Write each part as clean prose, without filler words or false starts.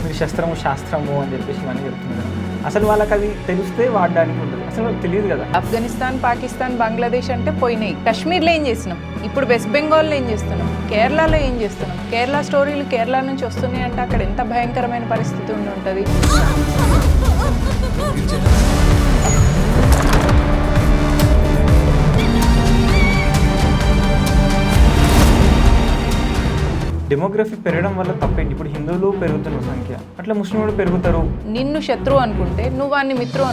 మీరు శస్త్రము శాస్త్రము అని చెప్పేసి ఇవన్నీ చెప్తున్నారు. అసలు వాళ్ళకి అది తెలిస్తే వాడడానికి ఉంటుంది, అసలు వాళ్ళకి తెలియదు కదా. ఆఫ్ఘనిస్తాన్, పాకిస్తాన్, బంగ్లాదేశ్ అంటే పోయినాయి. కాశ్మీర్లో ఏం చేసినాం, ఇప్పుడు వెస్ట్ బెంగాల్లో ఏం చేస్తున్నాం, కేరళలో ఏం చేస్తున్నాం, కేరళ స్టోరీలు కేరళ నుంచి వస్తున్నాయి అంటే అక్కడ ఎంత భయంకరమైన పరిస్థితి ఉండి ఉంటుంది. డెమోగ్రఫీ పెరగడం వల్ల తప్పేంటి? ఇప్పుడు హిందువులు పెరుగుతున్న సంఖ్య, అట్లా ముస్లింలు పెరుగుతారు. నిన్ను శత్రువు అనుకుంటే నువ్వు వాడిని మిత్రు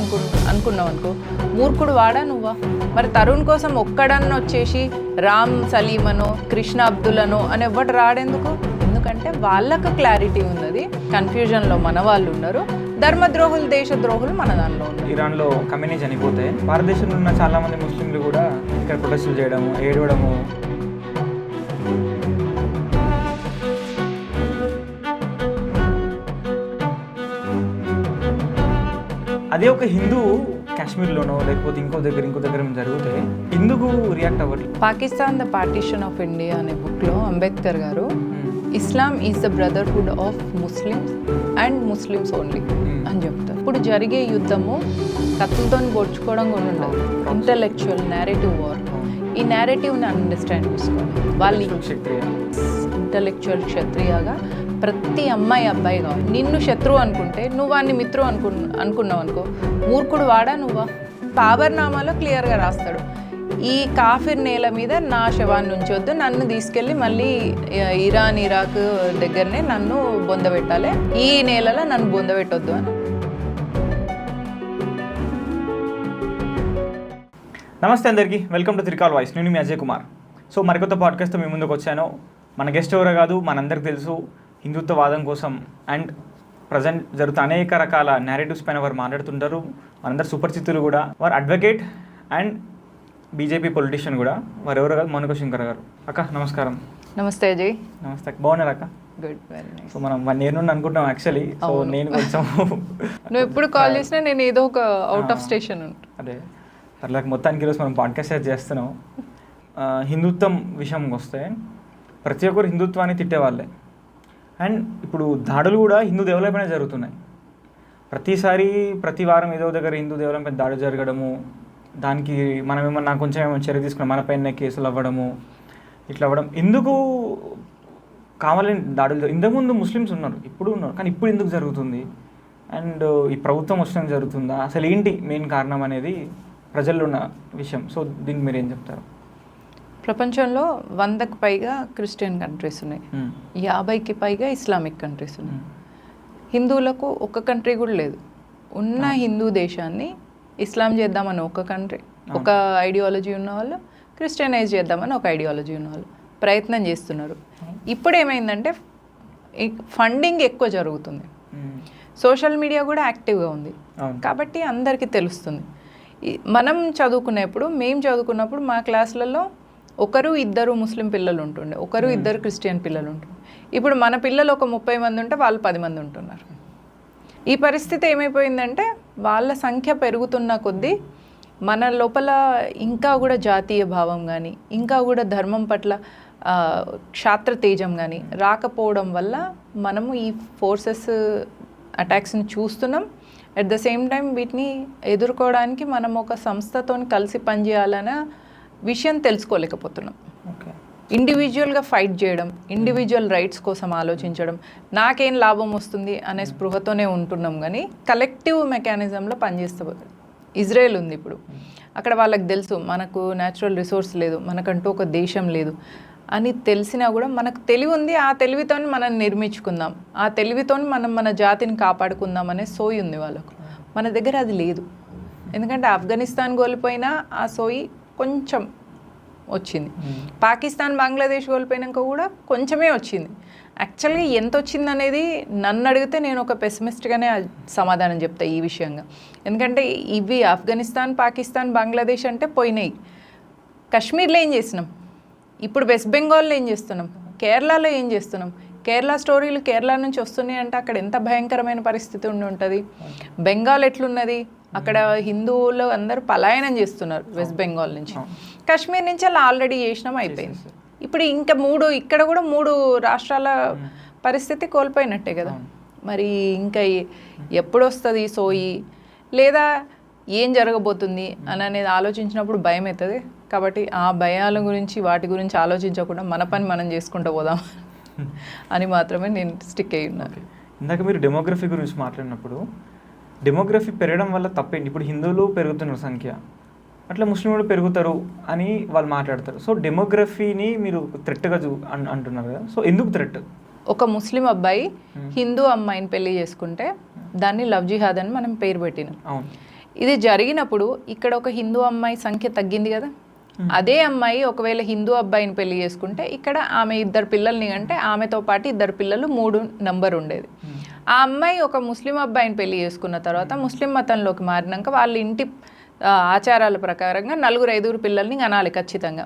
అనుకున్నావు అనుకో, మూర్ఖుడు వాడా నువ్వా? మరి తరుణ్ కోసం ఒక్కడన్న వచ్చేసి రామ్ సలీమనో కృష్ణ అబ్దులనో అని ఎవ్వడు రాడెందుకు? ఎందుకంటే వాళ్ళకు క్లారిటీ ఉన్నది, కన్ఫ్యూజన్లో మన వాళ్ళు ఉన్నారు, ధర్మద్రోహులు దేశద్రోహులు మన దానిలో ఉన్నారు. ఇరాన్లో కమ్యూనీ చనిపోతే భారతదేశంలో ఉన్న చాలా మంది ముస్లింలు కూడా ఇక్కడ ప్రొటెస్టులు చేయడము, ఏడవడము. అదే ఒక హిందూ కాశ్మీర్లోనో లేకపోతే ఇంకో దగ్గర జరిగితే ఎందుకు రియాక్ట్ అవ్వట్లేదు? Pakistan the partition of India అనే బుక్లో Ambedkar garu Islam is the brotherhood of Muslims and Muslims only అని చెప్తారు. ఇప్పుడు జరిగే యుద్ధము కత్తులతో పొడుచుకోవడం కూడా ఉండదు, ఇంటలెక్చువల్ నేరేటివ్ వార్. ఈ నేరేటివ్ని అండర్స్టాండ్ చేసుకోవాలి. వాళ్ళు ఇంటలెక్చువల్ క్షత్రియాగా ప్రతి అమ్మాయి అబ్బాయి కావాలి. నిన్ను శత్రువు అనుకుంటే నువ్వు వాడిని మిత్రు అనుకున్నావు అనుకో, మూర్ఖుడు వాడా నువ్వా? బాబర్నామాలో క్లియర్గా రాస్తాడు, ఈ కాఫిర్ నేల మీద నా శవాన్ని ఉంచొద్దు, నన్ను తీసుకెళ్ళి మళ్ళీ ఇరాన్ ఇరాక్ దగ్గరనే నన్ను బొందబెట్టాలి, ఈ నేలలో నన్ను బొందబెట్టొద్దు అని. నమస్తే అందరికీ, వెల్కమ్ టు త్రికాల్ వాయిస్. నేను మీ అజయ్ కుమార్. సో మరికొత్త పాడ్కాస్ట్తో మీ ముందుకు వచ్చాను. మన గెస్ట్ ఎవరో కాదు, మనందరికి తెలుసు, హిందుత్వవాదం కోసం అండ్ ప్రజెంట్ జరుగుతున్న అనేక రకాల నేరేటివ్స్ పైన వారు మాట్లాడుతుంటారు. మనందరు సుపరిచితులు కూడా. వారు అడ్వకేట్ అండ్ బీజేపీ పొలిటీషియన్ కూడా. వారు ఎవరో కాదు, మౌనిక శంకర్ గారు. అక్క నమస్కారం. నమస్తే అజయ్. నమస్తే. బాగున్నారు అక్క? Good, very nice. సో మనం 1 year నుండి అనుకుంటాం యాక్చువల్లీ. సో నేను కొంచెం నువ్వు ఎప్పుడు కాల్ చేసినా నేను ఏదో ఒక అవుట్ ఆఫ్ స్టేషన్ ఉంటాను. అదే అట్లా మొత్తానికి ఈరోజు మనం పాడ్కాస్ట్ చేస్తున్నాం. హిందుత్వం విషయంకి వస్తే ప్రతి ఒక్కరు హిందుత్వాన్ని తిట్టేవాళ్ళే. అండ్ ఇప్పుడు దాడులు కూడా హిందూ దేవాలయం పైన జరుగుతున్నాయి. ప్రతి వారం ఏదో దగ్గర హిందూ దేవాలయం పైన దాడి జరగడము, దానికి మనం ఏమన్నా కొంచెం ఏమైనా చర్య తీసుకున్నాం, మన పైన కేసులు అవ్వడము, ఇట్లా అవ్వడం. ఎందుకు కావాలని దాడులు? ఇంతకుముందు ముస్లిమ్స్ ఉన్నారు, ఇప్పుడు ఉన్నారు, కానీ ఇప్పుడు ఎందుకు జరుగుతుంది? అండ్ ఈ ప్రభుత్వం వచ్చినాక జరుగుతుందా? అసలు ఏంటి మెయిన్ కారణం అనేది ప్రజల్లో ఉన్న విషయం. సో దీనికి మీరు ఏం చెప్తారు? ప్రపంచంలో 100కు పైగా క్రిస్టియన్ కంట్రీస్ ఉన్నాయి, 50కి పైగా ఇస్లామిక్ కంట్రీస్ ఉన్నాయి. హిందువులకు ఒక్క కంట్రీ కూడా లేదు. ఉన్న హిందూ దేశాన్ని ఇస్లాం చేద్దామని ఒక కంట్రీ, ఒక ఐడియాలజీ ఉన్నవాళ్ళు, క్రిస్టియనైజ్ చేద్దామని ఒక ఐడియాలజీ ఉన్నవాళ్ళు ప్రయత్నం చేస్తున్నారు. ఇప్పుడు ఏమైందంటే ఫండింగ్ ఎక్కువ జరుగుతుంది, సోషల్ మీడియా కూడా యాక్టివ్గా ఉంది, కాబట్టి అందరికీ తెలుస్తుంది. మేము చదువుకున్నప్పుడు మా క్లాసులలో 1-2 ముస్లిం పిల్లలు ఉంటుండే, 1-2 క్రిస్టియన్ పిల్లలు ఉంటుండే. ఇప్పుడు మన పిల్లలు ఒక 30 మంది ఉంటే వాళ్ళు 10 మంది ఉంటున్నారు. ఈ పరిస్థితి ఏమైపోయిందంటే వాళ్ళ సంఖ్య పెరుగుతున్న కొద్దీ మన లోపల ఇంకా కూడా జాతీయ భావం కానీ, ఇంకా కూడా ధర్మం పట్ల క్షాత్ర తేజం కానీ రాకపోవడం వల్ల మనము ఈ ఫోర్సెస్ అటాక్స్ని చూస్తున్నాం. అట్ ద సేమ్ టైం వీటిని ఎదుర్కోవడానికి మనం ఒక సంస్థతో కలిసి పనిచేయాలన్న విషయం తెలుసుకోలేకపోతున్నాం. ఇండివిజువల్గా ఫైట్ చేయడం, ఇండివిజువల్ రైట్స్ కోసం ఆలోచించడం, నాకేం లాభం వస్తుంది అనే స్పృహతోనే ఉంటున్నాం. కానీ కలెక్టివ్ మెకానిజంలో పనిచేస్తూ ఇజ్రాయెల్ ఉంది ఇప్పుడు. అక్కడ వాళ్ళకి తెలుసు మనకు న్యాచురల్ రిసోర్స్ లేదు, మనకంటూ ఒక దేశం లేదు అని తెలిసినా కూడా మనకు తెలివి ఉంది, ఆ తెలివితో మనం నిర్మించుకుందాం, ఆ తెలివితో మనం మన జాతిని కాపాడుకుందాం అనే సోయి ఉంది వాళ్ళకు. మన దగ్గర అది లేదు. ఎందుకంటే ఆఫ్ఘనిస్తాన్ కోల్పోయినా ఆ సోయి కొంచెం వచ్చింది, పాకిస్తాన్ బంగ్లాదేశ్ కోల్పోయినాక కూడా కొంచెమే వచ్చింది. యాక్చువల్గా ఎంత వచ్చింది అనేది నన్ను అడిగితే నేను ఒక పెసిమిస్ట్గానే సమాధానం చెప్తా ఈ విషయంగా. ఎందుకంటే ఇవి ఆఫ్ఘనిస్తాన్, పాకిస్తాన్, బంగ్లాదేశ్ అంటే పోయినాయి. కాశ్మీర్లో ఏం చేసినాం, ఇప్పుడు వెస్ట్ బెంగాల్లో ఏం చేస్తున్నాం, కేరళలో ఏం చేస్తున్నాం, కేరళ స్టోరీలు కేరళ నుంచి వస్తున్నాయి అంటే అక్కడ ఎంత భయంకరమైన పరిస్థితి ఉండి ఉంటుంది. బెంగాల్ ఎట్లున్నది, అక్కడ హిందువులు అందరూ పలాయనం చేస్తున్నారు వెస్ట్ బెంగాల్ నుంచి. కాశ్మీర్ నుంచి అలా ఆల్రెడీ చేసినాం, అయిపోయింది. ఇప్పుడు ఇంకా ఇక్కడ కూడా 3 రాష్ట్రాల పరిస్థితి కోల్పోయినట్టే కదా. మరి ఇంకా ఎప్పుడు వస్తుంది సోయి, లేదా ఏం జరగబోతుంది అని అనేది ఆలోచించినప్పుడు భయం అవుతుంది. కాబట్టి ఆ భయాల గురించి వాటి గురించి ఆలోచించకుండా మన పని మనం చేసుకుంటూ పోదాం అని మాత్రమే నేను స్టిక్ అయ్యి ఉన్నాను. ఇందాక మీరు డెమోగ్రఫీ గురించి మాట్లాడినప్పుడు డెమోగ్రఫీ పెరగడం వల్ల తప్పేంటి? ఇప్పుడు హిందువులు పెరుగుతున్నారు సంఖ్య, అట్లా ముస్లింలు పెరుగుతారు అని వాళ్ళు మాట్లాడతారు. సో డెమోగ్రఫీని మీరు థ్రెట్గా అంటున్నారు కదా, సో ఎందుకు థ్రెట్? ఒక ముస్లిం అబ్బాయి హిందూ అమ్మాయిని పెళ్లి చేసుకుంటే దాన్ని లవ్ జిహాద్ అని మనం పేరు పెట్టినాం. అవును. ఇది జరిగినప్పుడు ఇక్కడ ఒక హిందూ అమ్మాయి సంఖ్య తగ్గింది కదా. అదే అమ్మాయి ఒకవేళ హిందూ అబ్బాయిని పెళ్లి చేసుకుంటే ఇక్కడ ఆమె 2 పిల్లల్ని అంటే ఆమెతో పాటు 2 పిల్లలు 3 నంబర్ ఉండేది. ఆ అమ్మాయి ఒక ముస్లిం అబ్బాయిని పెళ్లి చేసుకున్న తర్వాత ముస్లిం మతంలోకి మారినాక వాళ్ళ ఇంటి ఆచారాల ప్రకారంగా 4-5 పిల్లల్ని అనాలి ఖచ్చితంగా.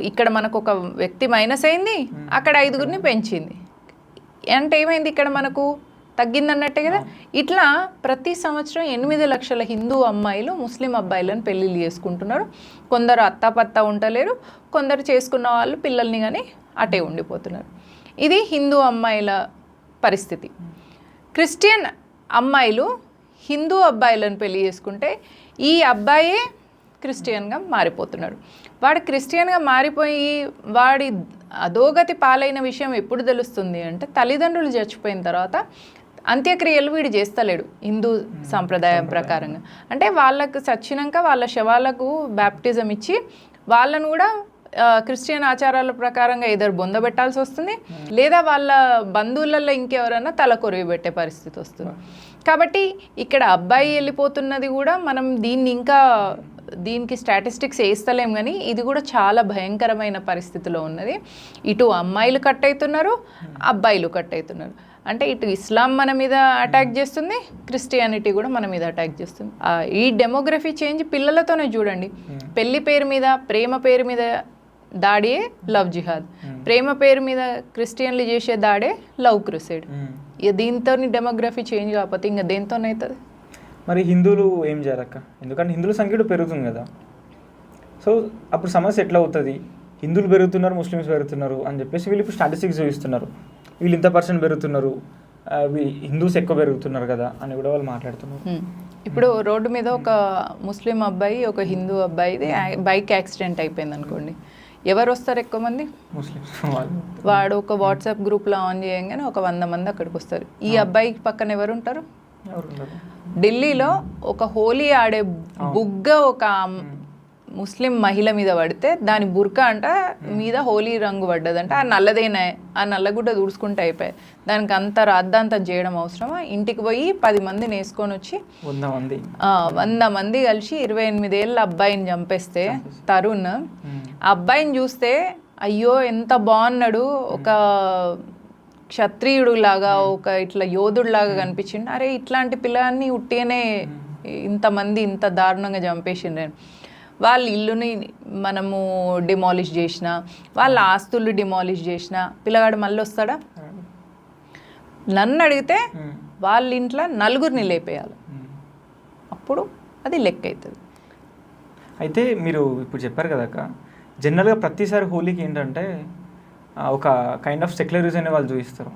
ఇక్కడ మనకు ఒక వ్యక్తి మైనస్ అయింది, అక్కడ 5గురిని పెంచింది. అంటే ఏమైంది, ఇక్కడ మనకు తగ్గిందన్నట్టే కదా. ఇట్లా ప్రతి సంవత్సరం 8 లక్షల హిందూ అమ్మాయిలు ముస్లిం అబ్బాయిలను పెళ్ళిళ్ళు చేసుకుంటున్నారు. కొందరు అత్తాపత్తా ఉండలేరు, కొందరు చేసుకున్న వాళ్ళు పిల్లల్ని కానీ అటే ఉండిపోతున్నారు. ఇది హిందూ అమ్మాయిల పరిస్థితి. క్రిస్టియన్ అమ్మాయిలు హిందూ అబ్బాయిలను పెళ్లి చేసుకుంటే ఈ అబ్బాయే క్రిస్టియన్గా మారిపోతున్నాడు. వాడు క్రిస్టియన్గా మారిపోయి వాడి అధోగతి పాలైన విషయం ఎప్పుడు తెలుస్తుంది అంటే తల్లిదండ్రులు చచ్చిపోయిన తర్వాత అంత్యక్రియలు వీడు చేస్తలేడు హిందూ సాంప్రదాయం ప్రకారంగా. అంటే వాళ్ళకు చచ్చినాక వాళ్ళ శవాలకు బ్యాప్టిజం ఇచ్చి వాళ్ళను కూడా క్రిస్టియన్ ఆచారాల ప్రకారంగా ఎదురు బొందబెట్టాల్సి వస్తుంది, లేదా వాళ్ళ బంధువులలో ఇంకెవరైనా తల కొరివి పెట్టే పరిస్థితి వస్తుంది. కాబట్టి ఇక్కడ అబ్బాయి వెళ్ళిపోతున్నది కూడా మనం దీనికి స్టాటిస్టిక్స్ వేస్తలేం, కానీ ఇది కూడా చాలా భయంకరమైన పరిస్థితిలో ఉన్నది. ఇటు అమ్మాయిలు కట్ అవుతున్నారు, అబ్బాయిలు కట్ అవుతున్నారు. అంటే ఇటు ఇస్లాం మన మీద అటాక్ చేస్తుంది, క్రిస్టియానిటీ కూడా మన మీద అటాక్ చేస్తుంది. ఈ డెమోగ్రఫీ చేంజ్ పిల్లలతోనే చూడండి. పెళ్లి పేరు మీద, ప్రేమ పేరు మీద దాడియే లవ్ జిహాద్, ప్రేమ పేరు మీద క్రిస్టియన్లు చేసే దాడే లవ్ క్రూసేడ్. ఇక దీంతో డెమోగ్రఫీ చేంజ్ కాకపోతే ఇంకా దేంతోనవుతుంది? మరి హిందువులు ఏం చేయాలక్క? ఎందుకంటే హిందువుల సంఖ్య పెరుగుతుంది కదా. సో అప్పుడు సమస్య ఎట్లా అవుతుంది? హిందువులు పెరుగుతున్నారు, ముస్లిమ్స్ పెరుగుతున్నారు అని చెప్పేసి వీళ్ళు ఇప్పుడు స్టాటిస్టిక్స్ చూపిస్తున్నారు, వీళ్ళు ఇంత % పెరుగుతున్నారు, హిందూస్ ఎక్కువ పెరుగుతున్నారు కదా అని కూడా వాళ్ళు మాట్లాడుతున్నారు. ఇప్పుడు రోడ్డు మీద ఒక ముస్లిం అబ్బాయి ఒక హిందూ అబ్బాయిది బైక్ యాక్సిడెంట్ అయిపోయింది అనుకోండి, ఎవరు వస్తారు ఎక్కువ మంది? ముస్లిమ్స్. వాడు ఒక వాట్సాప్ గ్రూప్లో ఆన్ చేయగానే ఒక 100 మంది అక్కడికి వస్తారు. ఈ అబ్బాయికి పక్కన ఎవరు ఉంటారు? ఢిల్లీలో ఒక హోలీ ఆడే బుగ్గ ఒక ముస్లిం మహిళ మీద పడితే దాని బుర్కా అంట మీద హోలీ రంగు పడ్డదంట. ఆ నల్లదేనా, ఆ నల్లగుడ్డ తుడుచుకుంటే అయిపోయాయి. దానికి అంత రాద్దాంతం చేయడం అవసరమా? ఇంటికి పోయి 10 మందిని వేసుకొని వచ్చి 100 మంది కలిసి 28 ఏళ్ళ అబ్బాయిని చంపేస్తే తరుణ్, ఆ అబ్బాయిని చూస్తే అయ్యో ఎంత బాగున్నాడు, ఒక క్షత్రియుడు లాగా, ఒక ఇట్లా యోధుడు లాగా కనిపించిండు. అరే ఇట్లాంటి పిల్లాన్ని ఉట్టిగానే ఇంతమంది ఇంత దారుణంగా చంపేసిండ్రు. వాళ్ళ ఇల్లుని మనము డిమాలిష్ చేసిన, వాళ్ళ ఆస్తులు డిమాలిష్ చేసిన పిల్లగాడు మళ్ళీ వస్తాడా? నన్ను అడిగితే వాళ్ళ ఇంట్లో 4గురిని లేపేయాలి, అప్పుడు అది లెక్క అవుతుంది. అయితే మీరు ఇప్పుడు చెప్పారు కదక్క, జనరల్గా ప్రతిసారి హోలీకి ఏంటంటే ఒక కైండ్ ఆఫ్ సెక్యులరిజం అనే వాళ్ళు చూపిస్తారు.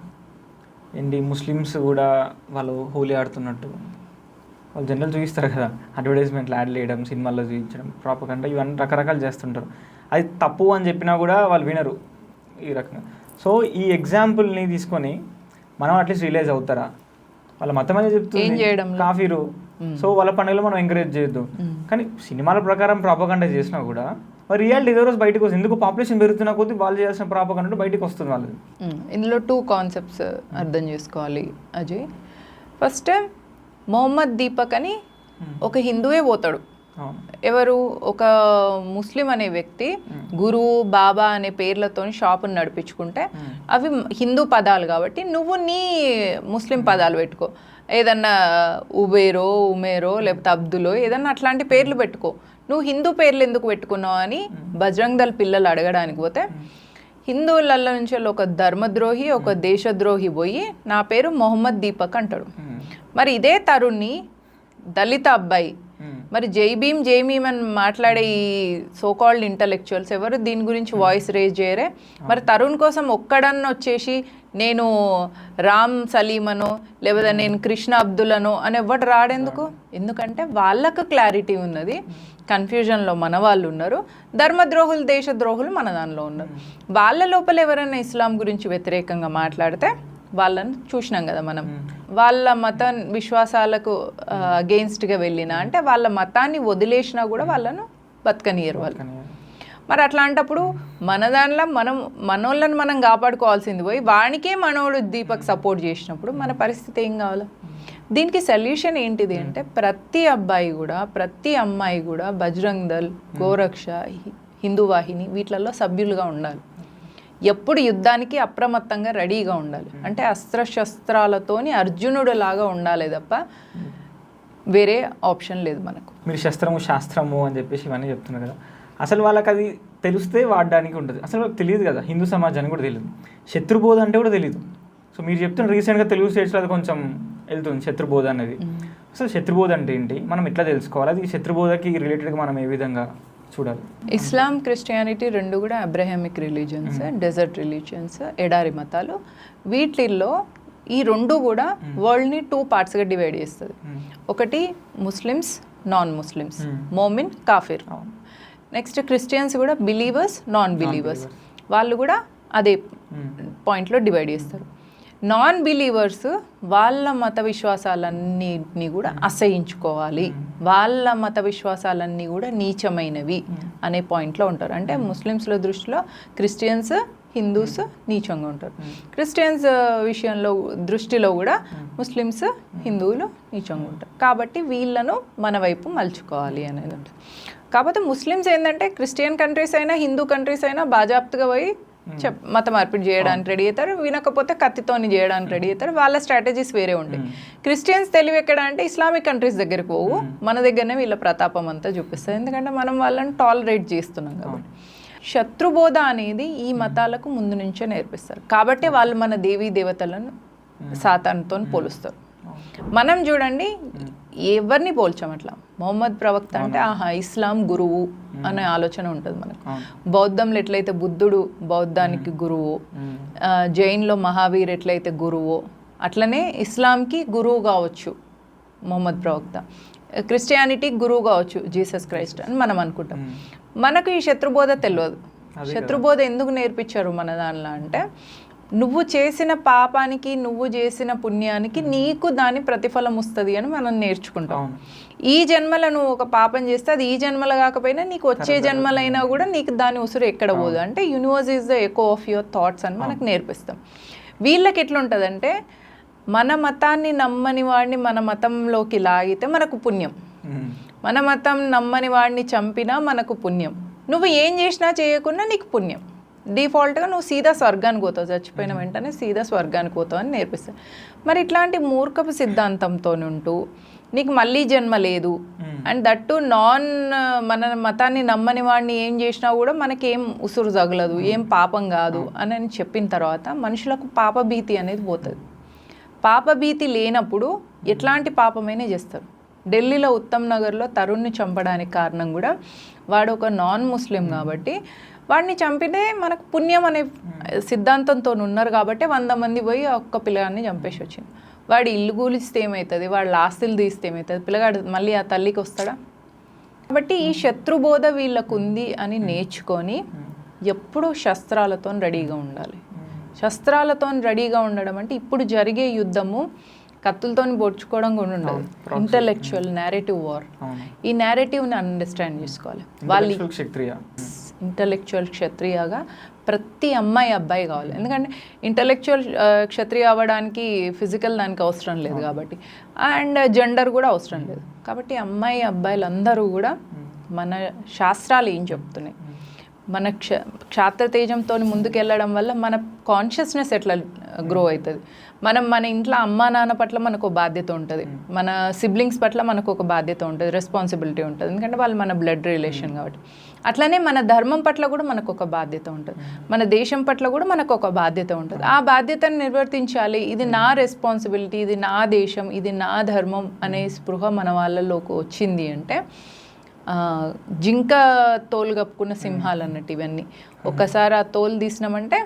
ఏంటి ముస్లిమ్స్ కూడా వాళ్ళు హోలీ ఆడుతున్నట్టు వాళ్ళు జనరల్ చూపిస్తారు కదా, అడ్వర్టైజ్మెంట్లు యాడ్ చేయడం, సినిమాల్లో చూపించడం, ప్రాపగండా, ఇవన్నీ రకరకాలు చేస్తుంటారు. అది తప్పు అని చెప్పినా కూడా వాళ్ళు వినరు ఈ రకంగా. సో ఈ ఎగ్జాంపుల్ని తీసుకొని మనం అట్లీస్ట్ రియలైజ్ అవుతారా? వాళ్ళ మతం అనేది చెప్తుంది కాఫీరు, సో వాళ్ళ పండుగలో మనం ఎంకరేజ్ చేయొద్దు. కానీ సినిమాల ప్రకారం ప్రాపగండా చేసినా కూడా మరి రియాలిటీ ఏదో రోజు బయటకు వస్తుంది. ఎందుకు పాపులేషన్ పెరుగుతున్న కొద్దీ వాళ్ళు చేయాల్సిన ప్రాపగండా బయటకు వస్తుంది వాళ్ళది. ఇందులో 2 కాన్సెప్ట్స్ అర్థం చేసుకోవాలి అజయ్. ఫస్ట్, మొహమ్మద్ దీపక్ అని ఒక హిందువే పోతాడు. ఎవరు? ఒక ముస్లిం అనే వ్యక్తి గురువు, బాబా అనే పేర్లతో షాపుని నడిపించుకుంటే అవి హిందూ పదాలు కాబట్టి నువ్వు నీ ముస్లిం పదాలు పెట్టుకో. ఏదన్నా ఉబేరో, ఉమేరో, లేకపోతే అబ్దులో ఏదన్నా అట్లాంటి పేర్లు పెట్టుకో. నువ్వు హిందూ పేర్లు ఎందుకు పెట్టుకున్నావు అని బజరంగ్ దళ్ పిల్లలు అడగడానికి పోతే హిందువులలో నుంచి ఒక ధర్మద్రోహి, ఒక దేశద్రోహి పోయి నా పేరు మొహమ్మద్ దీపక్ అంటాడు. మరి ఇదే తరుణ్ని దళిత అబ్బాయి, మరి జై భీమ్ అని మాట్లాడే ఈ సోకాల్డ్ ఇంటలెక్చువల్స్ ఎవరు దీని గురించి వాయిస్ రేజ్ చేయరే? మరి తరుణ్ కోసం ఒక్కడన్నా వచ్చేసి నేను రామ్ సలీమనో లేకపోతే నేను కృష్ణ అబ్దుల్లనో అని ఎవరు రాడెందుకు? ఎందుకంటే వాళ్ళకు క్లారిటీ ఉన్నది, కన్ఫ్యూజన్లో మన వాళ్ళు ఉన్నారు, ధర్మద్రోహులు దేశద్రోహులు మన దానిలో ఉన్నారు. వాళ్ళ లోపల ఎవరైనా ఇస్లాం గురించి వ్యతిరేకంగా మాట్లాడితే వాళ్ళని చూసినాం కదా మనం. వాళ్ళ మత విశ్వాసాలకు అగెయిన్స్ట్గా వెళ్ళినా అంటే వాళ్ళ మతాన్ని వదిలేసినా కూడా వాళ్ళను బతకనియరు వాళ్ళు. మరి అట్లాంటప్పుడు మన దానిలో మనోళ్ళని మనం కాపాడుకోవాల్సింది పోయి వానికే మనోడు దీపక్ సపోర్ట్ చేసినప్పుడు మన పరిస్థితి ఏం కావాలి? దీనికి సొల్యూషన్ ఏంటిది అంటే ప్రతి అబ్బాయి కూడా ప్రతి అమ్మాయి కూడా బజరంగ్ దళ్, గోరక్ష, హిందూ వాహిని వీటిలలో సభ్యులుగా ఉండాలి. ఎప్పుడు యుద్ధానికి అప్రమత్తంగా రెడీగా ఉండాలి. అంటే అస్త్రశస్త్రాలతోని అర్జునుడు లాగా ఉండాలి తప్ప వేరే ఆప్షన్ లేదు మనకు. మీరు శస్త్రము శాస్త్రము అని చెప్పేసి ఇవన్నీ చెప్తున్నారు కదా, అసలు వాళ్ళకి అది తెలిస్తే వాడడానికి ఉంటుంది. అసలు వాళ్ళకి తెలియదు కదా, హిందూ సమాజానికి కూడా తెలియదు, శత్రుబోధ అంటే కూడా తెలియదు. సో మీరు చెప్తున్న రీసెంట్గా తెలుగు స్టేట్స్లో అది కొంచెం వెళ్తుంది శత్రుబోధ అనేది. అసలు శత్రుబోధ అంటే ఏంటి, మనం ఎట్లా తెలుసుకోవాలి, అది శత్రుబోధకి రిలేటెడ్గా మనం ఏ విధంగా చూడాలి? ఇస్లాం, క్రిస్టియానిటీ రెండు కూడా అబ్రహామిక్ రిలీజియన్స్, డెజర్ట్ రిలీజియన్స్, ఎడారి మతాలు. వీటిల్లో ఈ రెండు కూడా వరల్డ్ని 2 పార్ట్స్గా డివైడ్ చేస్తుంది. ఒకటి ముస్లిమ్స్, నాన్ ముస్లిమ్స్, మోమిన్, కాఫిర్. నెక్స్ట్ క్రిస్టియన్స్ కూడా బిలీవర్స్, నాన్ బిలీవర్స్, వాళ్ళు కూడా అదే పాయింట్లో డివైడ్ చేస్తారు. నాన్ బిలీవర్స్ వాళ్ళ మత విశ్వాసాలన్నిటినీ కూడా అసహించుకోవాలి, వాళ్ళ మత విశ్వాసాలన్నీ కూడా నీచమైనవి అనే పాయింట్లో ఉంటారు. అంటే ముస్లిమ్స్ల దృష్టిలో క్రిస్టియన్స్, హిందూస్ నీచంగా ఉంటారు. క్రిస్టియన్స్ దృష్టిలో కూడా ముస్లిమ్స్, హిందువులు నీచంగా ఉంటారు. కాబట్టి వీళ్ళను మన వైపు మలుచుకోవాలి అనేది ఉంటుంది. కాకపోతే ముస్లిమ్స్ ఏంటంటే క్రిస్టియన్ కంట్రీస్ అయినా హిందూ కంట్రీస్ అయినా బాజాప్తుగా పోయి మత మార్పిడి చేయడానికి రెడీ అవుతారు, వినకపోతే కత్తితోని చేయడానికి రెడీ అవుతారు. వాళ్ళ స్ట్రాటజీస్ వేరే ఉంటాయి. క్రిస్టియన్స్ తెలివి ఎక్కడ అంటే ఇస్లామిక్ కంట్రీస్ దగ్గరికి పోవు, మన దగ్గరనే వీళ్ళ ప్రతాపం అంతా చూపిస్తారు. ఎందుకంటే మనం వాళ్ళని టాలరేట్ చేస్తున్నాం కాబట్టి. శత్రుబోధ అనేది ఈ మతాలకు ముందు నుంచే నేర్పిస్తారు. కాబట్టి వాళ్ళు మన దేవీ దేవతలను సాతానుతో పోలుస్తారు. మనం చూడండి ఎవరిని పోల్చాం అట్లా. మొహమ్మద్ ప్రవక్త అంటే ఇస్లాం గురువు అనే ఆలోచన ఉంటుంది మనకు. బౌద్ధంలో ఎట్లయితే బుద్ధుడు బౌద్ధానికి గురువు, జైన్లో మహావీర్ ఎట్లయితే గురువో అట్లనే ఇస్లాంకి గురువు కావచ్చు మొహమ్మద్ ప్రవక్త, క్రిస్టియానిటీకి గురువు కావచ్చు జీసస్ క్రైస్ట్ అని మనం అనుకుంటాం. మనకు ఈ శత్రుబోధ తెలియదు. శత్రుబోధ ఎందుకు నేర్పించారు మన దానిలో అంటే నువ్వు చేసిన పాపానికి, నువ్వు చేసిన పుణ్యానికి నీకు దాని ప్రతిఫలం వస్తుంది అని మనం నేర్చుకుంటాం. ఈ జన్మలో నువ్వు ఒక పాపం చేస్తే అది ఈ జన్మలో కాకపోయినా నీకు వచ్చే జన్మలైనా కూడా నీకు దాని ఉసురు ఎక్కడ పోదు. అంటే universe is the echo of your thoughts అని మనకు నేర్పిస్తాం. వీళ్ళకి ఎట్లుంటుందంటే మన మతాన్ని నమ్మని వాడిని మన మతంలోకి లాగితే మనకు పుణ్యం, మన మతం నమ్మని వాడిని చంపినా మనకు పుణ్యం, నువ్వు ఏం చేసినా చేయకున్నా నీకు పుణ్యం. డిఫాల్ట్గా నువ్వు సీదా స్వర్గానికి పోతావు, చచ్చిపోయిన వెంటనే సీదా స్వర్గానికి పోతావు అని నేర్పిస్తాను. మరి ఇట్లాంటి మూర్ఖపు సిద్ధాంతంతో ఉంటూ నీకు మళ్ళీ జన్మ లేదు అండ్ దట్టు మన మతాన్ని నమ్మని వాడిని ఏం చేసినా కూడా మనకేం ఉసురు తగలదు, ఏం పాపం కాదు అని చెప్పిన తర్వాత మనుషులకు పాపభీతి అనేది పోతుంది. పాపభీతి లేనప్పుడు ఎట్లాంటి పాపమైనా చేస్తారు. ఢిల్లీలో ఉత్తమ్ నగర్లో తరుణ్ని చంపడానికి కారణం కూడా వాడు ఒక నాన్ ముస్లిం కాబట్టి వాడిని చంపితే మనకు పుణ్యం అనే సిద్ధాంతంతో ఉన్నారు కాబట్టి 100 మంది పోయి ఒక్క పిల్లగాడిని చంపేసి వచ్చింది. వాడి ఇల్లు కూలిస్తే ఏమవుతుంది, వాళ్ళ ఆస్తులు తీస్తే ఏమవుతుంది, పిల్లగాడు మళ్ళీ ఆ తల్లికి వస్తాడా? కాబట్టి ఈ శత్రుబోధ వీళ్ళకు ఉంది అని నేర్చుకొని ఎప్పుడూ శస్త్రాలతో రెడీగా ఉండాలి. శస్త్రాలతో రెడీగా ఉండడం అంటే ఇప్పుడు జరిగే యుద్ధము కత్తులతో పొడుచుకోవడం కూడా ఉండదు. Intellectual narrative war. ఈ నేరేటివ్ని అండర్స్టాండ్ చేసుకోవాలి. వాళ్ళు ఇంటలెక్చువల్ క్షత్రియాగా ప్రతి అమ్మాయి అబ్బాయి కావాలి. ఎందుకంటే ఇంటలెక్చువల్ క్షత్రియ అవ్వడానికి ఫిజికల్ దానికి అవసరం లేదు కాబట్టి, అండ్ జెండర్ కూడా అవసరం లేదు కాబట్టి అమ్మాయి అబ్బాయిలు అందరూ కూడా మన శాస్త్రాలు ఏం చెప్తున్నాయి, మన క్షాత్రతేజంతో ముందుకెళ్ళడం వల్ల మన కాన్షియస్నెస్ ఎట్లా గ్రో అవుతుంది, మన ఇంట్లో అమ్మా నాన్న పట్ల మనకు ఒక బాధ్యత ఉంటుంది, మన సిబ్లింగ్స్ పట్ల మనకు ఒక బాధ్యత ఉంటుంది, రెస్పాన్సిబిలిటీ ఉంటుంది. ఎందుకంటే వాళ్ళు మన బ్లడ్ రిలేషన్ కాబట్టి. అట్లనే మన ధర్మం పట్ల కూడా మనకు ఒక బాధ్యత ఉంటుంది, మన దేశం పట్ల కూడా మనకు ఒక బాధ్యత ఉంటుంది. ఆ బాధ్యతను నిర్వర్తించాలి. ఇది నా రెస్పాన్సిబిలిటీ, ఇది నా దేశం, ఇది నా ధర్మం అనే స్పృహ మన వాళ్ళలోకి వచ్చింది అంటే జింక తోలు కప్పుకున్న సింహాలు అన్నట్టు ఇవన్నీ. ఒక్కసారి ఆ తోలు తీసినామంటే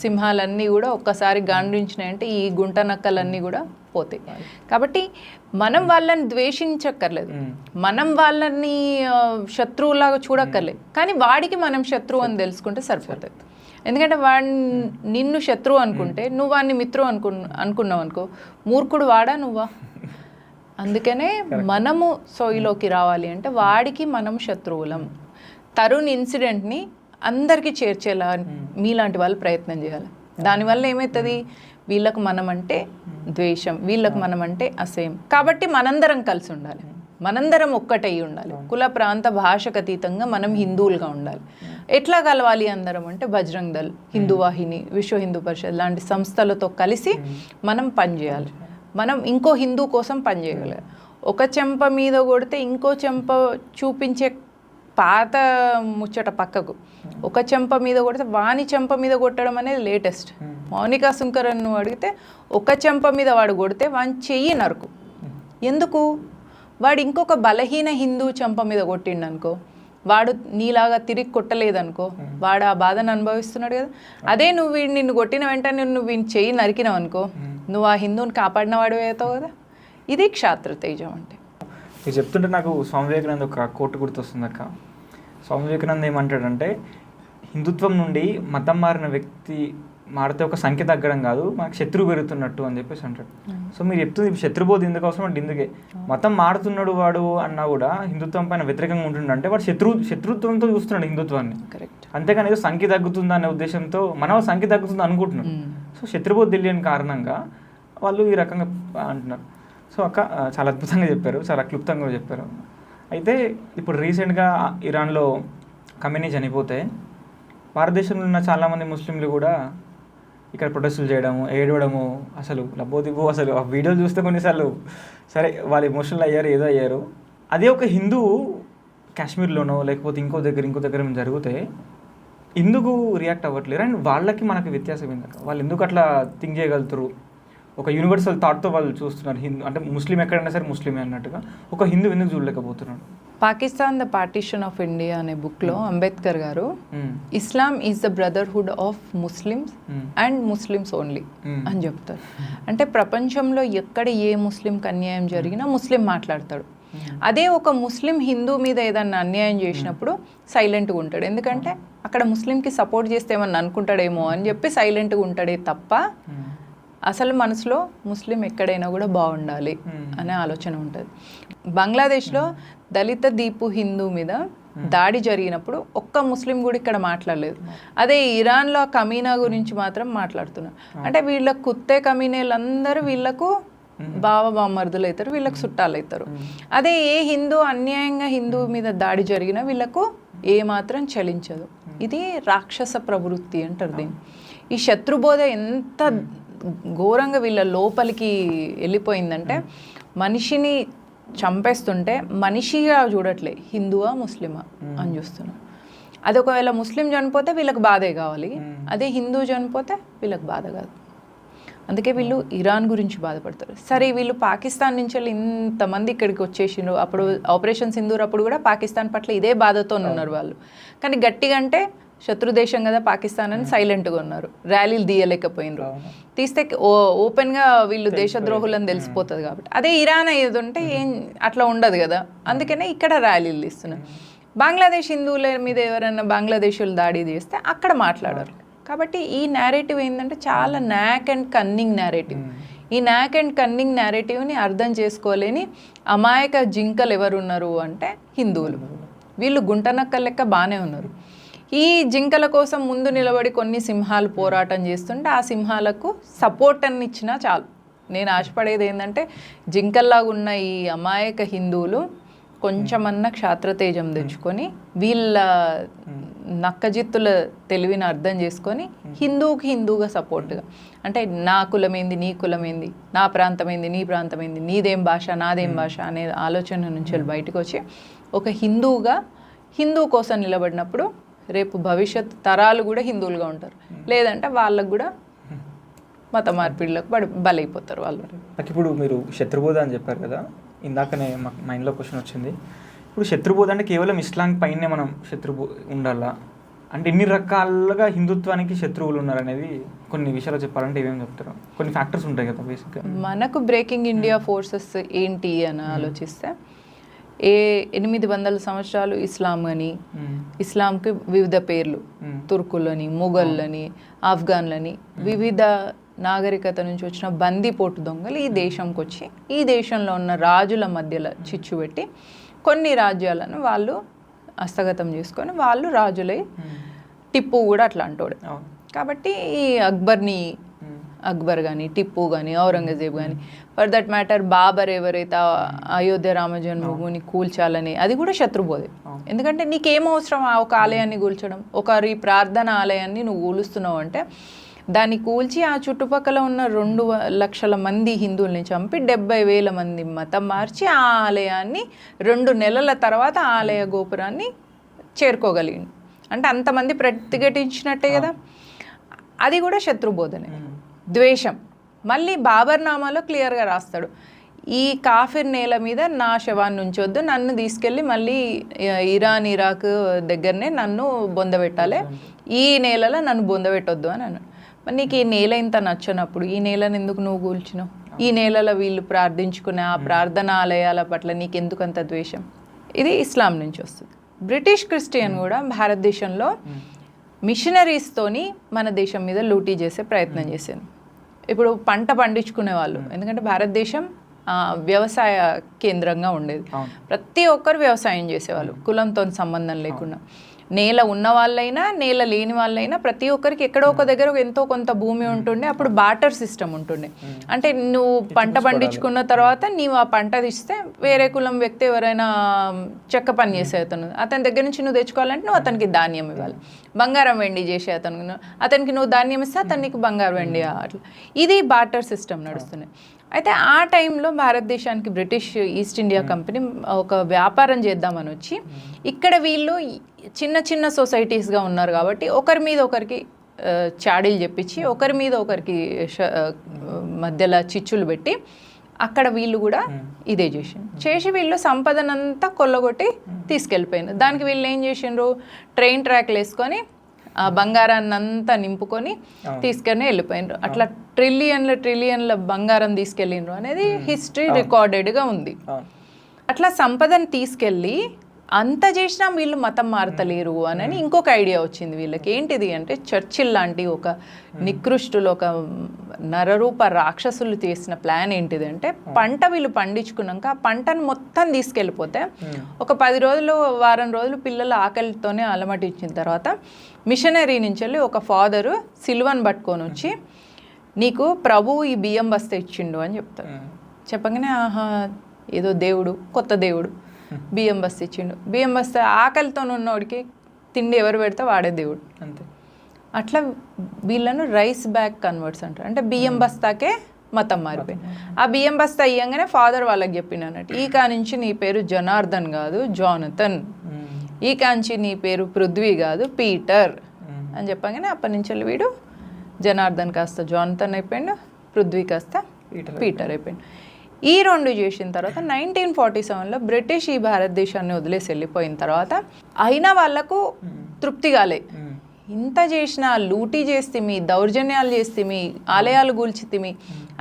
సింహాలన్నీ కూడా ఒక్కసారి గాండ్రించినాయంటే ఈ గుంట నక్కలన్నీ కూడా పోతాయి. కాబట్టి మనం వాళ్ళని ద్వేషించక్కర్లేదు, మనం వాళ్ళని శత్రువులాగా చూడక్కర్లేదు, కానీ వాడికి మనం శత్రువు అని తెలుసుకుంటే సరిపోతుంది. ఎందుకంటే వాడిని నిన్ను శత్రువు అనుకుంటే నువ్వు వాడిని మిత్రువు అనుకున్నావు అనుకో, మూర్ఖుడు వాడా నువ్వా? అందుకనే మనము సోయిలోకి రావాలి అంటే వాడికి మనం శత్రువులం. తరుణ్ ఇన్సిడెంట్ని అందరికీ చేర్చేలా మీలాంటి వాళ్ళు ప్రయత్నం చేయాలి. దానివల్ల ఏమవుతుంది, వీళ్ళకు మనం అంటే ద్వేషం, వీళ్ళకు మనం అంటే అసహ్యం. కాబట్టి మనందరం కలిసి ఉండాలి, మనందరం ఒక్కటై ఉండాలి. కుల ప్రాంత భాషకు అతీతంగా మనం హిందువులుగా ఉండాలి. ఎట్లా కలవాలి అందరం అంటే బజరంగ్ దళ్, హిందూ వాహిని, విశ్వ హిందూ పరిషత్ లాంటి సంస్థలతో కలిసి మనం పనిచేయాలి. మనం ఇంకో హిందూ కోసం పనిచేయగలగాలి. ఒక చెంప మీద కొడితే ఇంకో చెంప చూపించే పాత ముచ్చట పక్కకు, ఒక చెంప మీద కొడితే వాని చెంప మీద కొట్టడం అనేది లేటెస్ట్. మౌనికా సుంకరన్ నువ్వు అడిగితే ఒక చెంప మీద వాడు కొడితే వాని చెయ్యి నరుకు. ఎందుకు? వాడు ఇంకొక బలహీన హిందూ చెంప మీద కొట్టిండు అనుకో, వాడు నీలాగా తిరిగి కొట్టలేదనుకో, వాడు ఆ బాధను అనుభవిస్తున్నాడు కదా. అదే నువ్వు నిన్ను కొట్టిన వెంటనే నువ్వు వీని చెయ్యి నరికినావు అనుకో, నువ్వు ఆ హిందువుని కాపాడిన వాడు అవుతావు కదా. ఇది క్షాత్ర తేజం అంటే. ఇది చెప్తుంటే నాకు స్వామి వివేకానంద ఒక కోట్ గుర్తొస్తుంది అక్క. స్వామి వివేకానంద ఏమంటాడంటే, హిందుత్వం నుండి మతం మారిన వ్యక్తి మారితే ఒక సంఖ్య తగ్గడం కాదు, మనకు శత్రువు పెరుగుతున్నట్టు అని చెప్పేసి అంటాడు. సో మీరు చెప్తుంది శత్రుబోధ ఎందుకు అవసరం అంటే ఇందుకే, మతం మారుతున్నాడు వాడు అన్నా కూడా హిందుత్వం పైన వ్యతిరేకంగా ఉంటుండే అంటే వాడు శత్రుత్వంతో చూస్తున్నాడు హిందుత్వాన్ని. కరెక్ట్. అంతేకాని ఏదో సంఖ్య తగ్గుతుందా అనే ఉద్దేశంతో మనం సంఖ్య తగ్గుతుంది అనుకుంటున్నాం. సో శత్రుబోధ తెలియని కారణంగా వాళ్ళు ఈ రకంగా అంటున్నారు. సో అక్క చాలా అద్భుతంగా చెప్పారు, చాలా క్లుప్తంగా చెప్పారు. అయితే ఇప్పుడు రీసెంట్గా ఇరాన్లో ఖమేనీ చనిపోతే భారతదేశంలో ఉన్న చాలామంది ముస్లింలు కూడా ఇక్కడ ప్రొటెస్టులు చేయడము, ఏడవడము, అసలు లబ్బోదిబ్బో, అసలు ఆ వీడియోలు చూస్తే కొన్నిసార్లు సరే వాళ్ళు ఎమోషనల్ అయ్యారు, ఏదో అయ్యారు. అదే ఒక హిందువు కాశ్మీర్లోనో లేకపోతే ఇంకో దగ్గర జరిగితే ఎందుకు రియాక్ట్ అవ్వట్లేరు? అండ్ వాళ్ళకి మనకి వ్యత్యాసం ఏంటక్క? వాళ్ళు ఎందుకు అట్లా థింక్ చేయగలుగుతారు? ఒక యూనివర్సల్ థాట్తో వాళ్ళు చూస్తున్నారు. హిందూ అంటే ముస్లిం ఎక్కడైనా సరే ముస్లిమే అన్నట్టుగా, ఒక హిందూ ఎందుకు చూడలేకపోతున్నాడు? Pakistan the partition of India అనే బుక్లో Ambedkar garu Islam is the brotherhood of Muslims and Muslims only అని చెప్తారు. అంటే ప్రపంచంలో ఎక్కడ ఏ ముస్లింకి అన్యాయం జరిగినా ముస్లిం మాట్లాడతాడు. అదే ఒక ముస్లిం హిందూ మీద ఏదన్నా అన్యాయం చేసినప్పుడు సైలెంట్గా ఉంటాడు. ఎందుకంటే అక్కడ ముస్లింకి సపోర్ట్ చేస్తే ఏమన్నా అనుకుంటాడేమో అని చెప్పి సైలెంట్గా ఉంటాడే తప్ప అసలు మనసులో ముస్లిం ఎక్కడైనా కూడా బాగుండాలి అనే ఆలోచన ఉంటుంది. బంగ్లాదేశ్లో దళిత దీపు హిందూ మీద దాడి జరిగినప్పుడు ఒక్క ముస్లిం కూడా ఇక్కడ మాట్లాడలేదు. అదే ఇరాన్లో కమీనా గురించి మాత్రం మాట్లాడుతున్నారు. అంటే వీళ్ళ కుత్తే కమీనేలందరూ వీళ్ళకు బామర్దులు అవుతారు, వీళ్ళకు చుట్టాలు అవుతారు. అదే ఏ హిందూ అన్యాయంగా హిందూ మీద దాడి జరిగినా వీళ్ళకు ఏమాత్రం చలించదు. ఇది రాక్షస ప్రవృత్తి అంటారు దీన్ని. ఈ శత్రుబోధ ఎంత ఘోరంగా వీళ్ళ లోపలికి వెళ్ళిపోయిందంటే మనిషిని చంపేస్తుంటే మనిషిగా చూడట్లే, హిందువా ముస్లిమా అని చూస్తున్నారు. అది ఒకవేళ ముస్లిం చనిపోతే వీళ్ళకి బాధే కావాలి, అదే హిందూ చనిపోతే వీళ్ళకి బాధ కాదు. అందుకే వీళ్ళు ఇరాన్ గురించి బాధపడతారు. సరే వీళ్ళు పాకిస్తాన్ నుంచి వెళ్ళి ఇంతమంది ఇక్కడికి వచ్చేసిండ్రు, అప్పుడు ఆపరేషన్ సింధూర్ అప్పుడు కూడా పాకిస్తాన్ పట్ల ఇదే బాధతో ఉన్నారు వాళ్ళు. కానీ గట్టిగా అంటే శత్రుదేశం కదా పాకిస్తాన్ అని సైలెంట్గా ఉన్నారు, ర్యాలీలు తీయలేకపోయినరు. తీస్తే ఓపెన్గా వీళ్ళు దేశద్రోహులని తెలిసిపోతుంది కాబట్టి. అదే ఇరాన్ అయ్యేది ఉంటే ఏం అట్లా ఉండదు కదా, అందుకనే ఇక్కడ ర్యాలీలు తీస్తున్నారు. బంగ్లాదేశ్ హిందువుల మీద ఎవరైనా బంగ్లాదేశీయులు దాడి చేస్తే అక్కడ మాట్లాడారు. కాబట్టి ఈ నేరేటివ్ ఏంటంటే చాలా నాక్ అండ్ కన్నింగ్ నేరేటివ్. ఈ నాక్ అండ్ కన్నింగ్ నేరేటివ్ని అర్థం చేసుకోలేని అమాయక జింకలు ఎవరున్నారు అంటే హిందువులు. వీళ్ళు గుంటనక్కల లెక్క బాగానే ఉన్నారు. ఈ జింకల కోసం ముందు నిలబడి కొన్ని సింహాలు పోరాటం చేస్తుంటే ఆ సింహాలకు సపోర్ట్ అని ఇచ్చినా చాలు. నేను ఆశపడేది ఏంటంటే జింకల్లాగా ఉన్న ఈ అమాయక హిందువులు కొంచెమన్నా క్షాత్రతేజం తెచ్చుకొని వీళ్ళ నక్కజిత్తుల తెలివిని అర్థం చేసుకొని హిందూగా సపోర్ట్గా, అంటే నా కులమేంది నీ కులమేంది, నా ప్రాంతమైంది నీ ప్రాంతమైంది, నీదేం భాష నాదేం భాష అనే ఆలోచన నుంచి బయటకు వచ్చి ఒక హిందూ కోసం నిలబడినప్పుడు రేపు భవిష్యత్ తరాలు కూడా హిందువులుగా ఉంటారు. లేదంటే వాళ్ళకు కూడా మత మార్పిడులకు బలైపోతారు వాళ్ళు. నాకు ఇప్పుడు మీరు శత్రుబోధ అని చెప్పారు కదా, ఇందాకనే మాకు మైండ్లో క్వశ్చన్ వచ్చింది. ఇప్పుడు శత్రుబోధ అంటే కేవలం ఇస్లాం పైనే మనం ఉండాలా, అంటే ఇన్ని రకాలుగా హిందుత్వానికి శత్రువులు ఉన్నారనేది కొన్ని విషయాలు చెప్పాలంటే ఏమేమి చెప్తారు? కొన్ని ఫ్యాక్టర్స్ ఉంటాయి కదా బేసిక్గా. మనకు బ్రేకింగ్ ఇండియా ఫోర్సెస్ ఏంటి అని ఆలోచిస్తే 800 సంవత్సరాలు ఇస్లాం అని, ఇస్లాంకి వివిధ పేర్లు, తుర్కులని, మొఘళ్ళని, ఆఫ్ఘన్లని, వివిధ నాగరికత నుంచి వచ్చిన బందీపోటు దొంగలు ఈ దేశంకి వచ్చి ఈ దేశంలో ఉన్న రాజుల మధ్యలో చిచ్చు పెట్టి కొన్ని రాజ్యాలను వాళ్ళు హస్తగతం చేసుకొని వాళ్ళు రాజులై, టిప్పు కూడా అట్లాంటోడే. కాబట్టి ఈ అక్బర్ కానీ, టిప్పు కానీ, ఔరంగజేబ్ కానీ, ఫర్ దట్ మ్యాటర్ బాబర్ ఎవరైతే అయోధ్య రామ జన్మభూమిని కూల్చాలని, అది కూడా శత్రుబోధే. ఎందుకంటే నీకేం అవసరం ఒక ఆలయాన్ని కూల్చడం? ఒకరి ప్రార్థన ఆలయాన్ని నువ్వు కూలుస్తున్నావు అంటే దాన్ని కూల్చి ఆ చుట్టుపక్కల ఉన్న 2 లక్షల మంది హిందువుల్ని చంపి 70,000 మంది మతం మార్చి ఆ ఆలయాన్ని 2 నెలల తర్వాత ఆలయ గోపురాన్ని చేరుకోగలిగింది. అంటే అంతమంది ప్రతిఘటించినట్టే కదా. అది కూడా శత్రుబోధనే, ద్వేషం. మళ్ళీ బాబర్ నామాలో క్లియర్గా రాస్తాడు, ఈ కాఫిర్ నేల మీద నా శవాన్ని ఉంచొద్దు, నన్ను తీసుకెళ్ళి మళ్ళీ ఇరాన్ ఇరాక్ దగ్గరనే నన్ను బొందబెట్టాలి, ఈ నేలలో నన్ను బొందబెట్టొద్దు అని అన్నాడు. మరి నీకు ఈ నేల ఇంత నచ్చనప్పుడు ఈ నేలను ఎందుకు నువ్వు కూల్చినావు? ఈ నేలలో వీళ్ళు ప్రార్థించుకునే ఆ ప్రార్థనా ఆలయాల పట్ల నీకు ఎందుకు అంత ద్వేషం? ఇది ఇస్లాం నుంచి వస్తుంది. బ్రిటిష్ క్రిస్టియన్ కూడా భారతదేశంలో మిషనరీస్తోని మన దేశం మీద లూటీ చేసే ప్రయత్నం చేశాను. ఇప్పుడు పంట పండించుకునే వాళ్ళు, ఎందుకంటే భారతదేశం వ్యవసాయ కేంద్రంగా ఉండేది, ప్రతి ఒక్కరు వ్యవసాయం చేసేవాళ్ళు కులంతో సంబంధం లేకుండా. నేల ఉన్న వాళ్ళైనా నేల లేని వాళ్ళైనా ప్రతి ఒక్కరికి ఎక్కడో ఒక దగ్గర ఎంతో కొంత భూమి ఉంటుండే. అప్పుడు బాటర్ సిస్టమ్ ఉంటుండే. అంటే నువ్వు పంట పండించుకున్న తర్వాత నీవు ఆ పంట తీస్తే వేరే కులం వ్యక్తి ఎవరైనా చెక్క పని చేసే అతని దగ్గర నుంచి నువ్వు తెచ్చుకోవాలంటే నువ్వు అతనికి ధాన్యం ఇవ్వాలి. బంగారం వెండి చేసే అతనికి నువ్వు ధాన్యం ఇస్తే అతను నీకు బంగారం వెండి, అట్లా ఇది బాటర్ సిస్టమ్ నడుస్తున్నాయి. అయితే ఆ టైంలో భారతదేశానికి బ్రిటిష్ ఈస్ట్ ఇండియా కంపెనీ ఒక వ్యాపారం చేద్దామని వచ్చి, ఇక్కడ వీళ్ళు చిన్న చిన్న సొసైటీస్గా ఉన్నారు కాబట్టి ఒకరి మీద ఒకరికి చాడీలు చెప్పించి ఒకరి మీద ఒకరికి మధ్యలో చిచ్చులు పెట్టి అక్కడ వీళ్ళు కూడా ఇదే చేసి వీళ్ళు సంపదనంతా కొల్లగొట్టి తీసుకెళ్ళిపోయింది. దానికి వీళ్ళు ఏం చేసిండ్రు, ట్రైన్ ట్రాక్లు వేసుకొని ఆ బంగారాన్ని అంతా నింపుకొని తీసుకొని వెళ్ళిపోయినరు. అట్లా ట్రిలియన్ల బంగారం తీసుకెళ్ళిండ్రు అనేది హిస్టరీ రికార్డెడ్గా ఉంది. అట్లా సంపదను తీసుకెళ్ళి అంత చేసినా వీళ్ళు మతం మారతలేరు అని ఇంకొక ఐడియా వచ్చింది వీళ్ళకి. ఏంటిది అంటే చర్చిల్ లాంటి ఒక నికృష్టులు, ఒక నరరూప రాక్షసులు చేసిన ప్లాన్ ఏంటిది అంటే, పంట వీళ్ళు పండించుకున్నాక ఆ పంటను మొత్తం తీసుకెళ్ళిపోతే ఒక 10 రోజులు వారం రోజులు పిల్లల ఆకలితోనే అలమటించిన తర్వాత మిషనరీ నుంచి వెళ్ళి ఒక ఫాదరు సిల్వన్ పట్టుకొని వచ్చి, నీకు ప్రభువు ఈ బియ్యం బస్తా ఇచ్చిండు అని చెప్తారు. చెప్పగానే ఆహా ఏదో దేవుడు, కొత్త దేవుడు బియ్యం బస్తా ఇచ్చిండు. బియ్యం బస్తా ఆకలితో ఉన్నోడికి తిండి ఎవరు పెడితే వాడే దేవుడు అంతే. అట్లా వీళ్ళను రైస్ బ్యాగ్ కన్వర్ట్స్ అంటారు. అంటే బియ్యం బస్తాకే మతం మారిపోయింది. ఆ బియ్యం బస్తా ఇయ్యంగానే ఫాదర్ వాళ్ళకి చెప్పిన అన్నట్టు, ఈ కానించి నీ పేరు జనార్దన్ కాదు జానథన్, ఈ కాంచి నీ పేరు పృథ్వీ కాదు పీటర్ అని చెప్పగానే అప్పటి నుంచి వీడు జనార్దన్ కాస్త జానథన్ అయిపోయిండు, పృథ్వీ కాస్త పీటర్ అయిపోయిండు. ఈ 2 చేసిన తర్వాత 1947లో బ్రిటిష్ ఈ భారతదేశాన్ని వదిలేసి వెళ్ళిపోయిన తర్వాత అయినా వాళ్లకు తృప్తి కాలే. ఇంత చేసినా లూటీ చేస్తేమి, దౌర్జన్యాలు చేస్తేమి, ఆలయాలు కూల్చితేమి,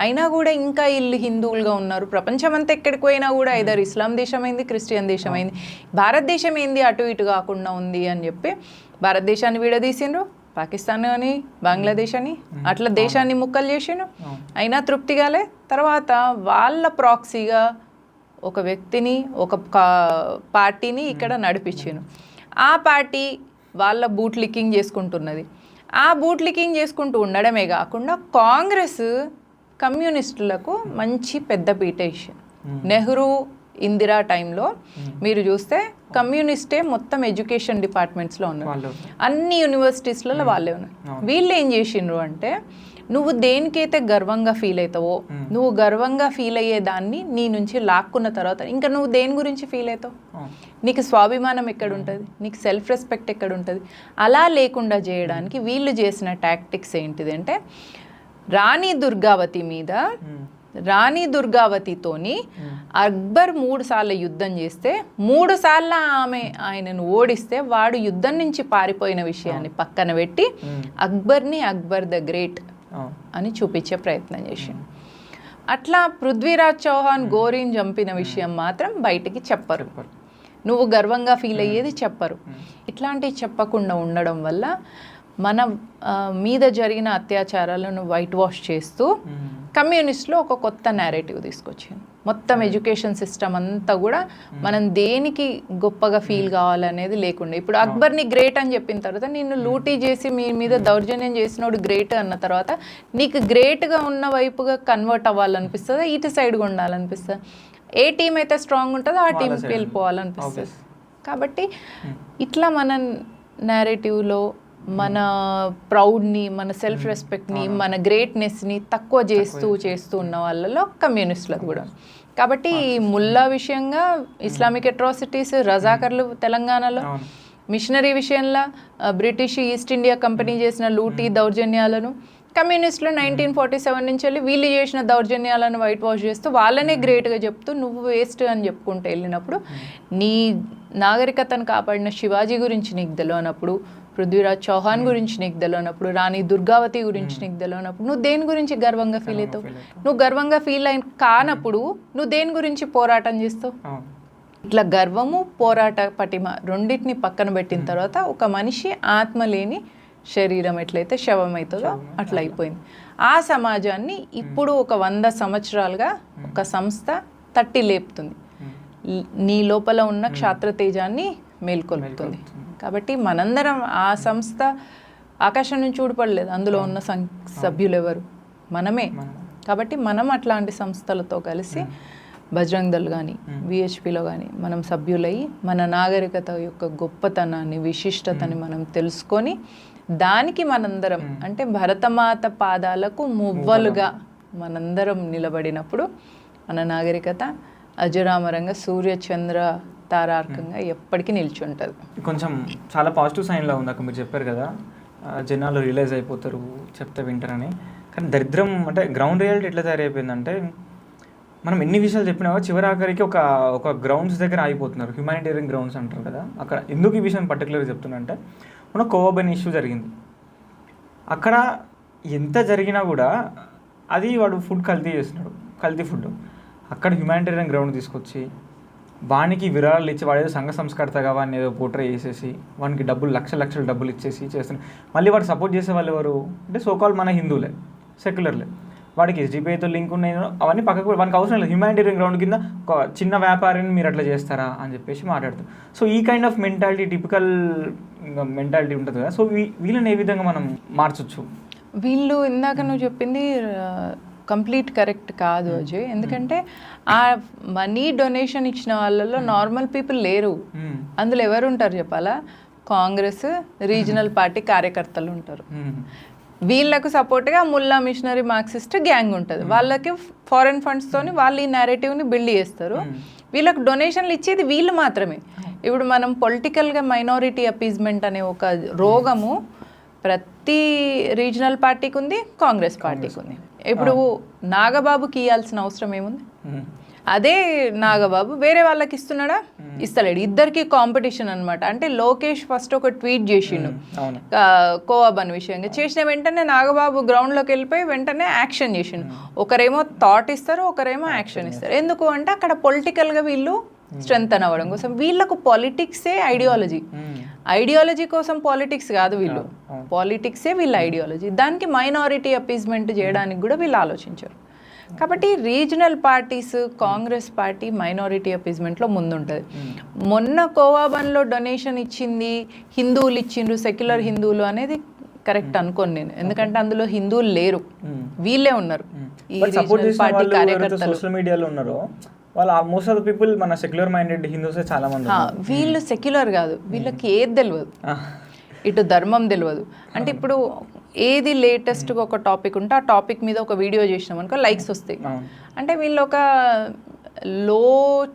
అయినా కూడా ఇంకా వీళ్ళు హిందువులుగా ఉన్నారు. ప్రపంచమంతా ఎక్కడికి పోయినా కూడా ఐదర్ ఇస్లాం దేశమైంది, క్రిస్టియన్ దేశమైంది, భారతదేశం ఏంది అటు ఇటు కాకుండా ఉంది అని చెప్పి భారతదేశాన్ని విడదీసిండ్రు. పాకిస్తాన్ అని, బంగ్లాదేశ్ అని అట్లా దేశాన్ని ముక్కలు చేసిండు. అయినా తృప్తిగాలే. తర్వాత వాళ్ళ ప్రాక్సీగా ఒక వ్యక్తిని, ఒక పార్టీని ఇక్కడ నడిపించాను. ఆ పార్టీ వాళ్ళ బూట్ లిక్కింగ్ చేసుకుంటున్నది. ఆ బూట్ లిక్కింగ్ చేసుకుంటూ ఉండడమే కాకుండా కాంగ్రెస్ కమ్యూనిస్టులకు మంచి పెద్ద పీట ఇచ్చింది. నెహ్రూ ఇందిరా టైంలో మీరు చూస్తే కమ్యూనిస్టే మొత్తం ఎడ్యుకేషన్ డిపార్ట్మెంట్స్లో ఉన్నారు, అన్ని యూనివర్సిటీస్లలో వాళ్ళే ఉన్నారు. వీళ్ళు ఏం చేసిండ్రు అంటే, నువ్వు దేనికైతే గర్వంగా ఫీల్ అవుతావో, నువ్వు గర్వంగా ఫీల్ అయ్యేదాన్ని నీ నుంచి లాక్కున్న తర్వాత ఇంకా నువ్వు దేని గురించి ఫీల్ అవుతావు? నీకు స్వాభిమానం ఎక్కడ ఉంటుంది, నీకు సెల్ఫ్ రెస్పెక్ట్ ఎక్కడ ఉంటుంది? అలా లేకుండా చేయడానికి వీళ్ళు చేసిన టాక్టిక్స్ ఏంటిది అంటే, రాణి దుర్గావతి మీద రాణి దుర్గావతితోని అక్బర్ 3 సార్లు యుద్ధం చేస్తే 3 సార్లు ఆయనను ఓడిస్తే వాడు యుద్ధం నుంచి పారిపోయిన విషయాన్ని పక్కన పెట్టి అక్బర్ని అక్బర్ ద గ్రేట్ అని చూపించే ప్రయత్నం చేసిండు. అట్లా పృథ్వీరాజ్ చౌహాన్ గోరీని చంపిన విషయం మాత్రం బయటికి చెప్పరు, నువ్వు గర్వంగా ఫీల్ అయ్యేది చెప్పరు. ఇట్లాంటివి చెప్పకుండా ఉండడం వల్ల మన మీద జరిగిన అత్యాచారాలను వైట్ వాష్ చేస్తూ కమ్యూనిస్ట్లో ఒక కొత్త నేరేటివ్ తీసుకొచ్చింది. మొత్తం ఎడ్యుకేషన్ సిస్టమ్ అంతా కూడా మనం దేనికి గొప్పగా ఫీల్ కావాలనేది లేకుండా, ఇప్పుడు అక్బర్ని గ్రేట్ అని చెప్పిన తర్వాత నిన్ను లూటీ చేసి మీ మీద దౌర్జన్యం చేసినోడు గ్రేట్ అన్న తర్వాత నీకు గ్రేట్గా ఉన్న వైపుగా కన్వర్ట్ అవ్వాలనిపిస్తుందా, ఇటు సైడ్గా ఉండాలనిపిస్తుంది? ఏ టీం అయితే స్ట్రాంగ్ ఉంటుందో ఆ టీంకి వెళ్ళిపోవాలనిపిస్తుంది. కాబట్టి ఇట్లా మన నేరేటివ్లో మన ప్రౌడ్ని, మన సెల్ఫ్ రెస్పెక్ట్ని, మన గ్రేట్నెస్ని తక్కువ చేస్తూ ఉన్న వాళ్ళలో కమ్యూనిస్టులు కూడా. కాబట్టి ముల్లా విషయంగా ఇస్లామిక్ అట్రాసిటీస్, రజాకర్లు తెలంగాణలో, మిషనరీ విషయంలో బ్రిటిష్ ఈస్ట్ ఇండియా కంపెనీ చేసిన లూటీ దౌర్జన్యాలను, కమ్యూనిస్టులు 1947 నుంచి వెళ్ళి వీళ్ళు చేసిన దౌర్జన్యాలను వైట్ వాష్ చేస్తూ వాళ్ళనే గ్రేట్గా చెప్తూ నువ్వు వేస్ట్ అని చెప్పుకుంటూ వెళ్ళినప్పుడు, నీ నాగరికతను కాపాడిన శివాజీ గురించి నీకు తెలియనప్పుడు, పృథ్వీరాజ్ చౌహాన్ గురించి నీకు తెలియనప్పుడు, రాణి దుర్గావతి గురించి నీకు తెలియనప్పుడు నువ్వు దేని గురించి గర్వంగా ఫీల్ అవుతావు? నువ్వు గర్వంగా ఫీల్ అయిన కానప్పుడు నువ్వు దేని గురించి పోరాటం చేస్తావు? ఇట్లా గర్వము, పోరాట పటిమ రెండింటిని పక్కన పెట్టిన తర్వాత ఒక మనిషి ఆత్మ లేని శరీరం ఎట్లయితే శవం అవుతుందో అట్లా అయిపోయింది. ఆ సమాజాన్ని ఇప్పుడు ఒక 100 సంవత్సరాలుగా ఒక సంస్థ తట్టి లేపుతుంది, నీ లోపల ఉన్న క్షాత్రతేజాన్ని మేల్కొల్పుతుంది. కాబట్టి మనందరం, ఆ సంస్థ ఆకాశం నుంచి ఊడిపడలేదు, అందులో ఉన్న సభ్యులు ఎవరు? మనమే. కాబట్టి మనం అట్లాంటి సంస్థలతో కలిసి బజరంగ్ దళ్ కానీ విహెచ్పిలో కానీ మనం సభ్యులయ్యి మన నాగరికత యొక్క గొప్పతనాన్ని, విశిష్టతని మనం తెలుసుకొని దానికి మనందరం అంటే భరతమాత పాదాలకు మువ్వలుగా మనందరం నిలబడినప్పుడు మన నాగరికత అజరామరంగా సూర్యచంద్ర తారార్కంగా ఎప్పటికీ నిలిచి ఉంటుంది. కొంచెం చాలా పాజిటివ్ సైన్లా ఉంది అక్క. మీరు చెప్పారు కదా జనాలు రియలైజ్ అయిపోతారు చెప్తే వింటారని. కానీ దరిద్రం అంటే గ్రౌండ్ రియాలిటీ ఎట్లా తయారైపోయిందంటే మనం ఎన్ని విషయాలు చెప్పినా చివరాఖరికి ఒక గ్రౌండ్స్ దగ్గర ఆగిపోతున్నారు. హ్యూమానిటేరియన్ గ్రౌండ్స్ అంటారు కదా, అక్కడ ఎందుకు ఈ విషయం పర్టికులర్గా చెప్తున్నా అంటే మన కోవబన్ ఇష్యూ జరిగింది. అక్కడ ఎంత జరిగినా కూడా అది వాడు ఫుడ్ కల్తీ చేస్తున్నాడు, కల్తీ ఫుడ్. అక్కడ హ్యూమానిటేరియన్ గ్రౌండ్ తీసుకొచ్చి వానికి విరాళాలు ఇచ్చి వాడేదో సంఘ సంస్కర్తగా వాడిని ఏదో పోట్రే చేసేసి వానికి లక్షల డబ్బులు ఇచ్చేసి చేస్తున్నాడు. మళ్ళీ వాడు సపోర్ట్ చేసే వాళ్ళు ఎవరు అంటే సోకాల్ మన హిందువులే, సెక్యులర్లే. వాడికి ఎస్డిపిఐతో లింక్ ఉన్నాయి, అవన్నీ పక్కకు వానికి అవసరం లేదు. హ్యూమానిటేరియన్ గ్రౌండ్ కింద ఒక చిన్న వ్యాపారిని మీరు అట్లా చేస్తారా అని చెప్పేసి మాట్లాడుతారు. సో ఈ kind of mentality, typical mentality ఉంటుంది కదా. సో వీళ్ళని ఏ విధంగా మనం మార్చొచ్చు? వీళ్ళు ఇందాక నువ్వు చెప్పింది కంప్లీట్ కరెక్ట్ కాదు అజయ్. ఎందుకంటే ఆ మనీ డొనేషన్ ఇచ్చిన వాళ్ళలో నార్మల్ పీపుల్ లేరు. అందులో ఎవరు ఉంటారు చెప్పాలా? కాంగ్రెస్ రీజనల్ పార్టీ కార్యకర్తలు ఉంటారు. వీళ్ళకు సపోర్ట్గా ముల్లా మిషనరీ మార్క్సిస్ట్ గ్యాంగ్ ఉంటుంది. వాళ్ళకి ఫారెన్ ఫండ్స్తోని వాళ్ళు ఈ నేరేటివ్ని బిల్డ్ చేస్తారు. వీళ్ళకు డొనేషన్లు ఇచ్చేది వీళ్ళు మాత్రమే. ఇప్పుడు మనం పొలిటికల్గా మైనారిటీ అపీజ్మెంట్ అనే ఒక రోగము ప్రతి రీజనల్ పార్టీకి ఉంది, కాంగ్రెస్ పార్టీకి ఉంది. ఇప్పుడు నాగబాబుకి ఇవ్వాల్సిన అవసరం ఏముంది? అదే నాగబాబు వేరే వాళ్ళకి ఇస్తున్నాడా? ఇస్తలేడు. ఇద్దరికి కాంపిటీషన్ అనమాట. అంటే లోకేష్ ఫస్ట్ ఒక ట్వీట్ చేసిండు కోవాబన్ విషయంగా. చేసిన వెంటనే నాగబాబు గ్రౌండ్లోకి వెళ్ళిపోయి వెంటనే యాక్షన్ చేసిండు. ఒకరేమో థాట్ ఇస్తారు, ఒకరేమో యాక్షన్ ఇస్తారు. ఎందుకు అంటే అక్కడ పొలిటికల్గా వీళ్ళు స్ట్రెంగ్తన్ అవ్వడం కోసం. వీళ్ళకు పాలిటిక్సే ఐడియాలజీ కోసం పాలిటిక్స్ కాదు వీళ్ళు, పాలిటిక్సే వీళ్ళ ఐడియాలజీ. దానికి మైనారిటీ అపీజ్మెంట్ చేయడానికి కూడా వీళ్ళు ఆలోచించారు. కాబట్టి regional parties, Congress party minority అపీజ్మెంట్లో ముందుంటుంది. మొన్న కోవాబన్లో డొనేషన్ ఇచ్చింది హిందువులు ఇచ్చిండ్రు, సెక్యులర్ హిందువులు అనేది కరెక్ట్ అనుకోను నేను. ఎందుకంటే అందులో హిందువులు లేరు, వీళ్ళే ఉన్నారు. ఈ రీజనల్ పార్టీ కార్యకర్తలు సోషల్ మీడియాలో ఉన్నారు. వాళ్ళు మోస్ట్ ఆఫ్ ద పీపుల్ మన సెక్యులర్ మైండెడ్ హిందూసే చాలా మంది. వీళ్ళు సెక్యులర్ కాదు, వీళ్ళకి ఏది తెలియదు, ఇటు ధర్మం తెలియదు. అంటే ఇప్పుడు ఏది లేటెస్ట్గా ఒక టాపిక్ ఉంటే ఆ టాపిక్ మీద ఒక వీడియో చేసినాం అనుకో లైక్స్ వస్తాయి. అంటే వీళ్ళు ఒక లో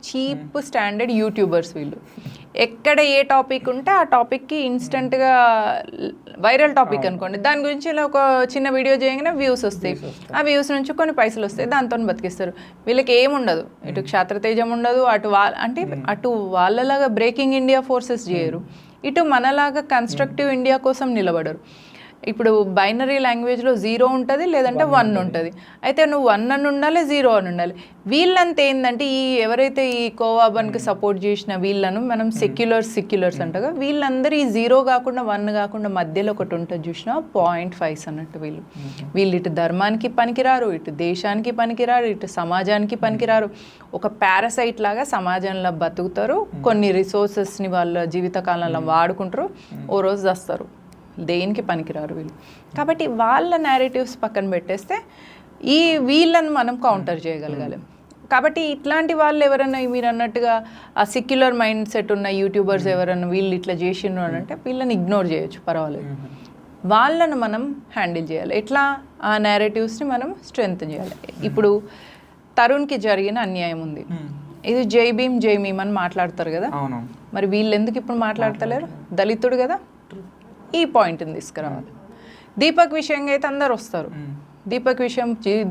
చీప్ స్టాండర్డ్ యూట్యూబర్స్. వీళ్ళు ఎక్కడ ఏ టాపిక్ ఉంటే ఆ టాపిక్కి ఇన్స్టెంట్గా వైరల్ టాపిక్ అనుకోండి, దాని గురించి ఇలా ఒక చిన్న వీడియో చేయగానే వ్యూస్ వస్తాయి, ఆ వ్యూస్ నుంచి కొన్ని పైసలు వస్తాయి, దాంతో బతికిస్తారు. వీళ్ళకి ఏముండదు, ఇటు క్షాత్రతేజం ఉండదు, అటు వాళ్ళలాగా బ్రేకింగ్ ఇండియా ఫోర్సెస్ చేయరు, ఇటు మనలాగా కన్స్ట్రక్టివ్ ఇండియా కోసం నిలబడరు. ఇప్పుడు బైనరీ లాంగ్వేజ్లో 0 ఉంటుంది, లేదంటే 1 ఉంటుంది. అయితే నువ్వు 1 అని ఉండాలి, 0 అని ఉండాలి. వీళ్ళంతా ఏంటంటే ఎవరైతే ఈ కోవాబన్కి సపోర్ట్ చేసిన వీళ్ళను మనం సెక్యులర్స్ అంటగా, వీళ్ళందరూ ఈ 0 కాకుండా 1 కాకుండా మధ్యలో ఒకటి ఉంటుంది చూసినా 0.5 అన్నట్టు. వీళ్ళు ఇటు ధర్మానికి పనికిరారు, ఇటు దేశానికి పనికిరారు, ఇటు సమాజానికి పనికిరారు. ఒక పారాసైట్ లాగా సమాజంలో బతుకుతారు, కొన్ని రిసోర్సెస్ని వాళ్ళ జీవితకాలంలో వాడుకుంటారు, ఓ రోజు వస్తారు, దేనికి పనికిరారు వీళ్ళు. కాబట్టి వాళ్ళ నేరేటివ్స్ పక్కన పెట్టేస్తే వీళ్ళని మనం కౌంటర్ చేయగలగాలి. కాబట్టి ఇట్లాంటి వాళ్ళు ఎవరైనా మీరు అన్నట్టుగా ఆ సెక్యులర్ మైండ్ సెట్ ఉన్న యూట్యూబర్స్ ఎవరైనా వీళ్ళు ఇట్లా చేసిండ్రు అని అంటే వీళ్ళని ఇగ్నోర్ చేయొచ్చు, పర్వాలేదు. వాళ్ళను మనం హ్యాండిల్ చేయాలి. ఎట్లా ఆ నేరేటివ్స్ని మనం స్ట్రెంగ్త్ చేయాలి. ఇప్పుడు తరుణ్కి జరిగిన అన్యాయం ఉంది, ఇది జై భీమ్ జై మీమ్ అని మాట్లాడతారు కదా, మరి వీళ్ళు ఎందుకు ఇప్పుడు మాట్లాడతలేరు? దళితుడు కదా, ఈ పాయింట్ని తీసుకురావాలి. దీపక్ విషయంగా అయితే అందరు వస్తారు,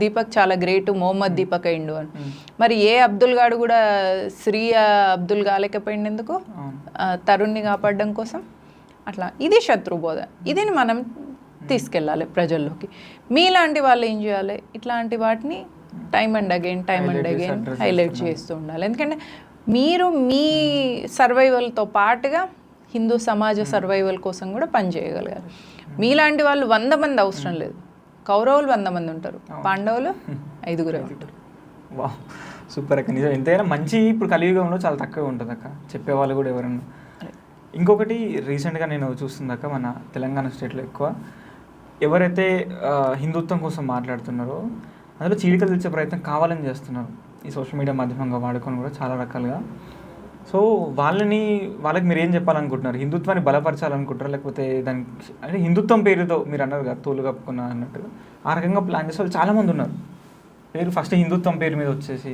దీపక్ చాలా గ్రేట్, మొహమ్మద్ దీపక్ అయిండు అని. మరి అబ్దుల్ గాడు కూడా శ్రీ అబ్దుల్ కాలేకపోయింది ఎందుకు? తరుణ్ని కాపాడడం కోసం. అట్లా ఇది శత్రుబోధ, ఇదిని మనం తీసుకెళ్ళాలి ప్రజల్లోకి. మీలాంటి వాళ్ళు ఏం చేయాలి, ఇట్లాంటి వాటిని టైమ్ అండ్ అగైన్ హైలైట్ చేస్తూ ఉండాలి. ఎందుకంటే మీరు మీ సర్వైవల్తో పాటుగా హిందూ సమాజ సర్వైవల్ కోసం కూడా పనిచేయగలగాలి. మీలాంటి వాళ్ళు 100 మంది అవసరం లేదు, కౌరవులు 100 మంది ఉంటారు, పాండవులు 5 ఉంటారు. వా, సూపర్ అక్క. నిజం, ఎంతైనా మంచి ఇప్పుడు కలియుగంలో చాలా తక్కువ ఉంటుంది అక్క, చెప్పేవాళ్ళు కూడా ఎవరన్నా. ఇంకొకటి రీసెంట్గా నేను చూస్తుందక్క, మన తెలంగాణ స్టేట్లో ఎక్కువ ఎవరైతే హిందుత్వం కోసం మాట్లాడుతున్నారో అందులో చీలికలు తెచ్చే ప్రయత్నం కావాలని చేస్తున్నారు, ఈ సోషల్ మీడియా మాధ్యమంగా వాడుకొని కూడా చాలా రకాలుగా. సో వాళ్ళకి మీరు ఏం చెప్పాలనుకుంటున్నారు? హిందుత్వాన్ని బలపరచాలనుకుంటారా, లేకపోతే దానికి అంటే హిందుత్వం పేరుతో మీరు అన్నారు కదా తోలు కప్పుకున్నా అన్నట్టుగా, ఆ రకంగా ప్లాన్ చేసే వాళ్ళు చాలామంది ఉన్నారు. పేరు ఫస్ట్ హిందుత్వం పేరు మీద వచ్చేసి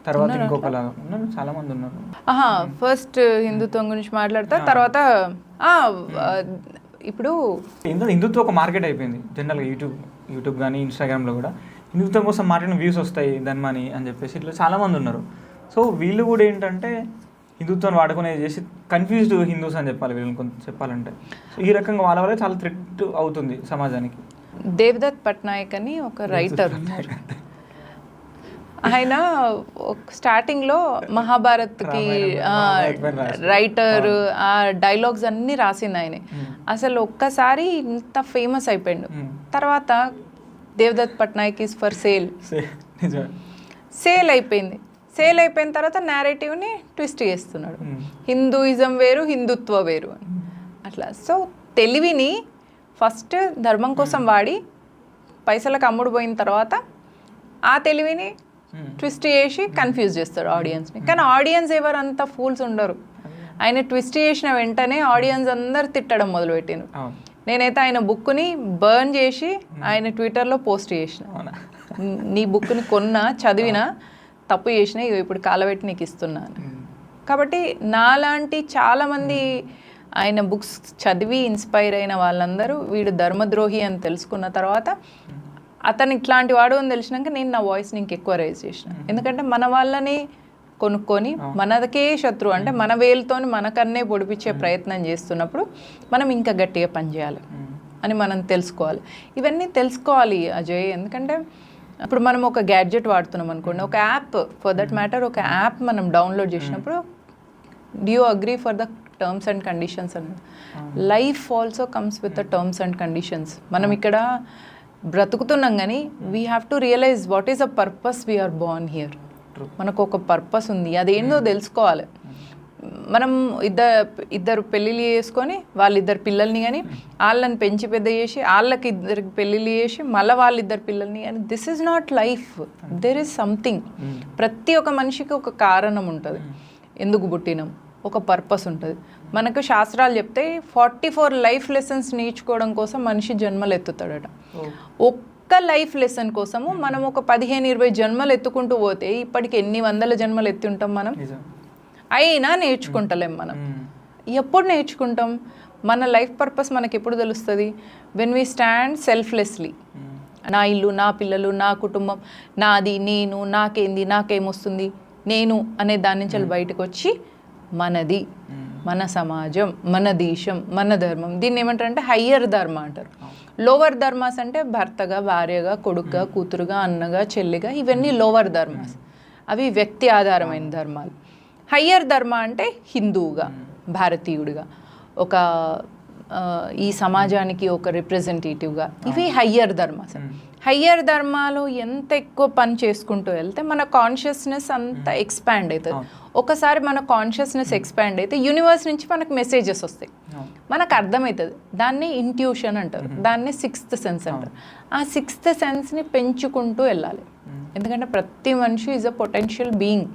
తర్వాత ఇంకొకలాగా ఉన్నారు, చాలామంది ఉన్నారు. ఫస్ట్ హిందుత్వం గురించి మాట్లాడతారు, తర్వాత ఇప్పుడు హిందుత్వం ఒక మార్కెట్ అయిపోయింది జనరల్గా. యూట్యూబ్ కానీ ఇన్స్టాగ్రామ్లో కూడా హిందుత్వం కోసం మాట్లాడిన వ్యూస్ వస్తాయి ధన్మని అని చెప్పేసి ఇట్లా చాలామంది ఉన్నారు. సో వీళ్ళు కూడా ఏంటంటే హిందుత్వాన్ని వాడుకునేది చేసి కన్ఫ్యూజ్డ్ హిందూస్ అని చెప్పాలి వీళ్ళని కొంచెం చెప్పాలంటే. సో ఈ రకంగా వాళ్ళ వల్ల చాలా థ్రెట్ అవుతుంది సమాజానికి. దేవదత్ పట్నాయక్ అని ఒక రైటర్ ఉన్నారు, ఆయన స్టార్టింగ్లో మహాభారత్కి రైటర్, ఆ డైలాగ్స్ అన్నీ రాసింది ఆయనే. అసలు ఒక్కసారి ఇంత ఫేమస్ అయిపోయాడు. తర్వాత Devdutt Patnaik is for sale అయిపోయింది. సేల్ అయిపోయిన తర్వాత నేరేటివ్ని ట్విస్ట్ చేస్తున్నాడు, హిందూయిజం వేరు హిందుత్వ వేరు అని అట్లా. సో తెలివిని ఫస్ట్ ధర్మం కోసం వాడి పైసలకు అమ్ముడు పోయిన తర్వాత ఆ తెలివిని ట్విస్ట్ చేసి కన్ఫ్యూజ్ చేస్తాడు ఆడియన్స్ని. కానీ ఆడియన్స్ ఎవరు అంత ఫూల్స్ ఉండరు. ఆయన ట్విస్ట్ చేసిన వెంటనే ఆడియన్స్ అందరు తిట్టడం మొదలుపెట్టాను. నేనైతే ఆయన బుక్ని బర్న్ చేసి ఆయన ట్విట్టర్లో పోస్ట్ చేసిన, నీ బుక్ని కొన్నా చదివినా తప్పు చేసినా ఇప్పుడు కాలబెట్టి నీకు ఇస్తున్నాను. కాబట్టి నాలాంటి చాలామంది ఆయన బుక్స్ చదివి ఇన్స్పైర్ అయిన వాళ్ళందరూ వీడు ధర్మద్రోహి అని తెలుసుకున్న తర్వాత అతను ఇట్లాంటి వాడు అని తెలిసినాక నేను నా వాయిస్ని ఇంకెక్కువ రైజ్ చేసిన. ఎందుకంటే మన వాళ్ళని కొనుక్కొని మనకే శత్రువు అంటే మన వేలుతోని మనకన్నే పొడిపించే ప్రయత్నం చేస్తున్నప్పుడు మనం ఇంకా గట్టిగా పనిచేయాలి అని మనం తెలుసుకోవాలి. ఇవన్నీ తెలుసుకోవాలి అజయ్. ఎందుకంటే ఇప్పుడు మనం ఒక గ్యాడ్జెట్ వాడుతున్నాం అనుకోండి, ఒక యాప్ ఫర్ దట్ మ్యాటర్, ఒక యాప్ మనం డౌన్లోడ్ చేసినప్పుడు do you agree for the terms and conditions అన్నది. Life also comes with the terms and conditions. మనం ఇక్కడ బ్రతుకుతున్నాం కానీ we have to realise what is the purpose we are born here. మనకు ఒక పర్పస్ ఉంది, అదేందో తెలుసుకోవాలి. మనం ఇద్దరు పెళ్ళిళ్ళు చేసుకొని వాళ్ళిద్దరు పిల్లల్ని కానీ వాళ్ళని పెంచి పెద్ద చేసి వాళ్ళకి ఇద్దరికి పెళ్ళిళ్ళు చేసి మళ్ళీ వాళ్ళిద్దరు పిల్లల్ని కానీ this is not life. There is something. ప్రతి ఒక్క మనిషికి ఒక కారణం ఉంటుంది, ఎందుకు పుట్టినాం, ఒక పర్పస్ ఉంటుంది. మనకు శాస్త్రాలు చెప్తే 44 లైఫ్ లెసన్స్ నేర్చుకోవడం కోసం మనిషి జన్మలు ఎత్తుతాడట. ఒక్క లైఫ్ లెసన్ కోసము మనం ఒక 15-20 జన్మలు ఎత్తుకుంటూ పోతే ఇప్పటికి ఎన్ని వందల జన్మలు ఎత్తి ఉంటాం మనం, అయినా నేర్చుకుంటలేం మనం. ఎప్పుడు నేర్చుకుంటాం? మన లైఫ్ పర్పస్ మనకి ఎప్పుడు తెలుస్తుంది? When we stand selflessly. నా ఇల్లు, నా పిల్లలు, నా కుటుంబం, నాది, నేను, నాకేంది, నాకేమొస్తుంది, నేను అనే దాని నుంచి బయటకు వచ్చి మనది, మన సమాజం, మన దేశం, మన ధర్మం. దీన్ని ఏమంటారంటే హయ్యర్ ధర్మ అంటారు. లోవర్ ధర్మాస్ అంటే భర్తగా, భార్యగా, కొడుకుగా, కూతురుగా, అన్నగా, చెల్లిగా, ఇవన్నీ లోవర్ ధర్మాస్. అవి వ్యక్తి ఆధారమైన ధర్మాలు. హయ్యర్ ధర్మ అంటే హిందువుగా, భారతీయుడిగా, ఒక ఈ సమాజానికి ఒక రిప్రజెంటేటివ్గా, ఇవి హయ్యర్ ధర్మాస్. హయ్యర్ ధర్మాలు ఎంత ఎక్కువ పని చేసుకుంటూ వెళ్తే మన కాన్షియస్నెస్ అంత ఎక్స్పాండ్ అవుతుంది. ఒకసారి మన కాన్షియస్నెస్ ఎక్స్పాండ్ అయితే యూనివర్స్ నుంచి మనకు మెసేజెస్ వస్తాయి, మనకు అర్థమవుతుంది. దాన్ని ఇంట్యూషన్ అంటారు, దాన్ని సిక్స్త్ సెన్స్ అంటారు. ఆ సిక్స్త్ సెన్స్ని పెంచుకుంటూ వెళ్ళాలి. ఎందుకంటే ప్రతి మనిషి is a potential being.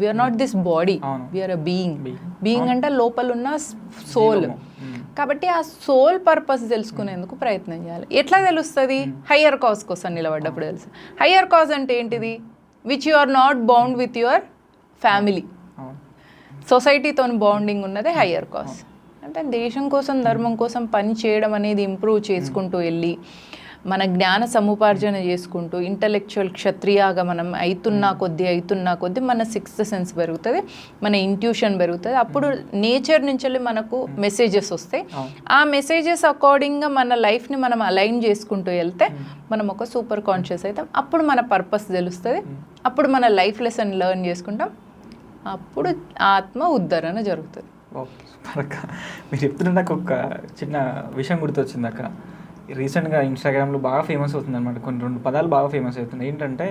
We are not this body, we are a being. Being అంటే లోపల ఉన్న సోల్. కాబట్టి ఆ సోల్ పర్పస్ తెలుసుకునేందుకు ప్రయత్నం చేయాలి. ఎట్లా తెలుస్తుంది? హయ్యర్ కాజ్ కోసం నిలబడ్డప్పుడు తెలుసు. హయ్యర్ కాజ్ అంటే ఏంటిది? Which you are not bound with your family, సొసైటీతో బాండింగ్ ఉన్నదే హయ్యర్ కాజ్. అంటే దేశం కోసం, ధర్మం కోసం పని చేయడం అనేది ఇంప్రూవ్ చేసుకుంటూ వెళ్ళి మన జ్ఞాన సముపార్జన చేసుకుంటూ ఇంటలెక్చువల్ క్షత్రియాగా మనం అవుతున్నా కొద్దీ మన సిక్స్త్ సెన్స్ పెరుగుతుంది, మన ఇంట్యూషన్ పెరుగుతుంది. అప్పుడు నేచర్ నుంచి మనకు మెసేజెస్ వస్తాయి. ఆ మెసేజెస్ అకార్డింగ్గా మన లైఫ్ని మనం అలైన్ చేసుకుంటూ వెళ్తే మనం ఒక సూపర్ కాన్షియస్ అవుతాం. అప్పుడు మన పర్పస్ తెలుస్తుంది, అప్పుడు మన లైఫ్ లెసన్ లెర్న్ చేసుకుంటాం, అప్పుడు ఆత్మ ఉద్ధరణ జరుగుతుంది. మీరు చెప్తున్న నాకు ఒక చిన్న విషయం గుర్తొచ్చింది అక్క. రీసెంట్గా ఇన్స్టాగ్రామ్లో బాగా ఫేమస్ అవుతుంది అనమాట, కొన్ని 2 పదాలు బాగా ఫేమస్ అవుతున్నాయి. ఏంటంటే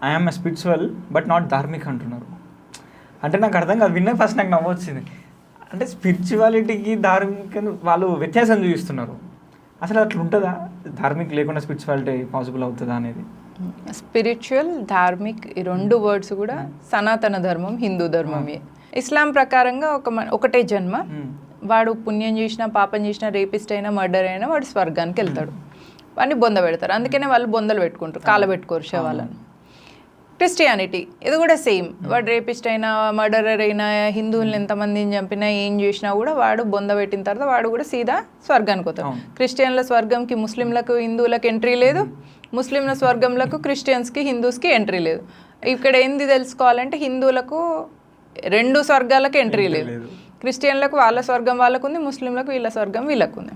I'm spiritual but not Dharmik అంటున్నారు. అంటే నాకు అర్థం కాదు, విన్న ఫస్ట్ నాకు నవ్వొచ్చింది. అంటే స్పిరిచువాలిటీకి ధార్మిక వాళ్ళు వ్యత్యాసం చూపిస్తున్నారు. అసలు అట్లా ఉంటుందా? ధార్మిక్ లేకుండా స్పిరిచువాలిటీ పాసిబుల్ అవుతుందా అనేది? స్పిరిచువల్, ధార్మిక్ ఈ 2 వర్డ్స్ కూడా సనాతన ధర్మం, హిందూ ధర్మమే. ఇస్లాం ప్రకారంగా ఒకటే జన్మ. వాడు పుణ్యం చేసినా, పాపం చేసినా, రేపిస్ట్ అయినా, మర్డర్ అయినా వాడు స్వర్గానికి వెళ్తాడు. వాడిని బొంద పెడతారు. అందుకనే వాళ్ళు బొందలు పెట్టుకుంటారు, కాలబెట్టుకోరు శవాలను. క్రిస్టియానిటీ ఇది కూడా సేమ్. వాడు రేపిస్ట్ అయినా, మర్డరర్ అయినా, హిందువులను ఎంతమందిని చంపినా, ఏం చేసినా కూడా వాడు బొంద పెట్టిన తర్వాత వాడు కూడా సీదా స్వర్గానికి పోతాడు. క్రిస్టియన్ల స్వర్గంకి ముస్లింలకు, హిందువులకు ఎంట్రీ లేదు. ముస్లింల స్వర్గంలకు క్రిస్టియన్స్కి, హిందూస్కి ఎంట్రీ లేదు. ఇక్కడ ఏంది తెలుసుకోవాలంటే హిందువులకు 2 స్వర్గాలకు ఎంట్రీ లేదు. క్రిస్టియన్లకు వాళ్ళ స్వర్గం వాళ్ళకు ఉంది, ముస్లింలకు వీళ్ళ స్వర్గం వీళ్ళకు ఉంది.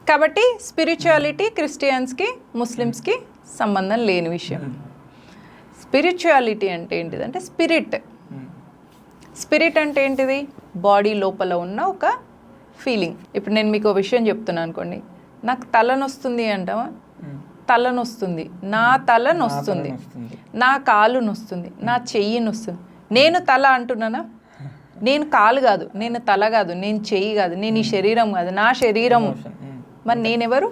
కాబట్టి స్పిరిచువాలిటీ క్రిస్టియన్స్కి, ముస్లిమ్స్కి సంబంధం లేని విషయం. స్పిరిచువాలిటీ అంటే ఏంటిదంటే స్పిరిట్. స్పిరిట్ అంటే ఏంటిది? బాడీ లోపల ఉన్న ఒక ఫీలింగ్. ఇప్పుడు నేను మీకు ఒక విషయం చెప్తున్నాను అనుకోండి, నాకు తలనొస్తుంది అంటావా? తలనొస్తుంది, నా తల నొస్తుంది, నా కాలు నొస్తుంది, నా చెయ్యి నొస్తుంది. నేను తల అంటున్నానా? నేను కాలు కాదు, నేను తల కాదు, నేను చెయ్యి కాదు, నేను ఈ శరీరం కాదు, నా శరీరం. మరి నేనెవరు?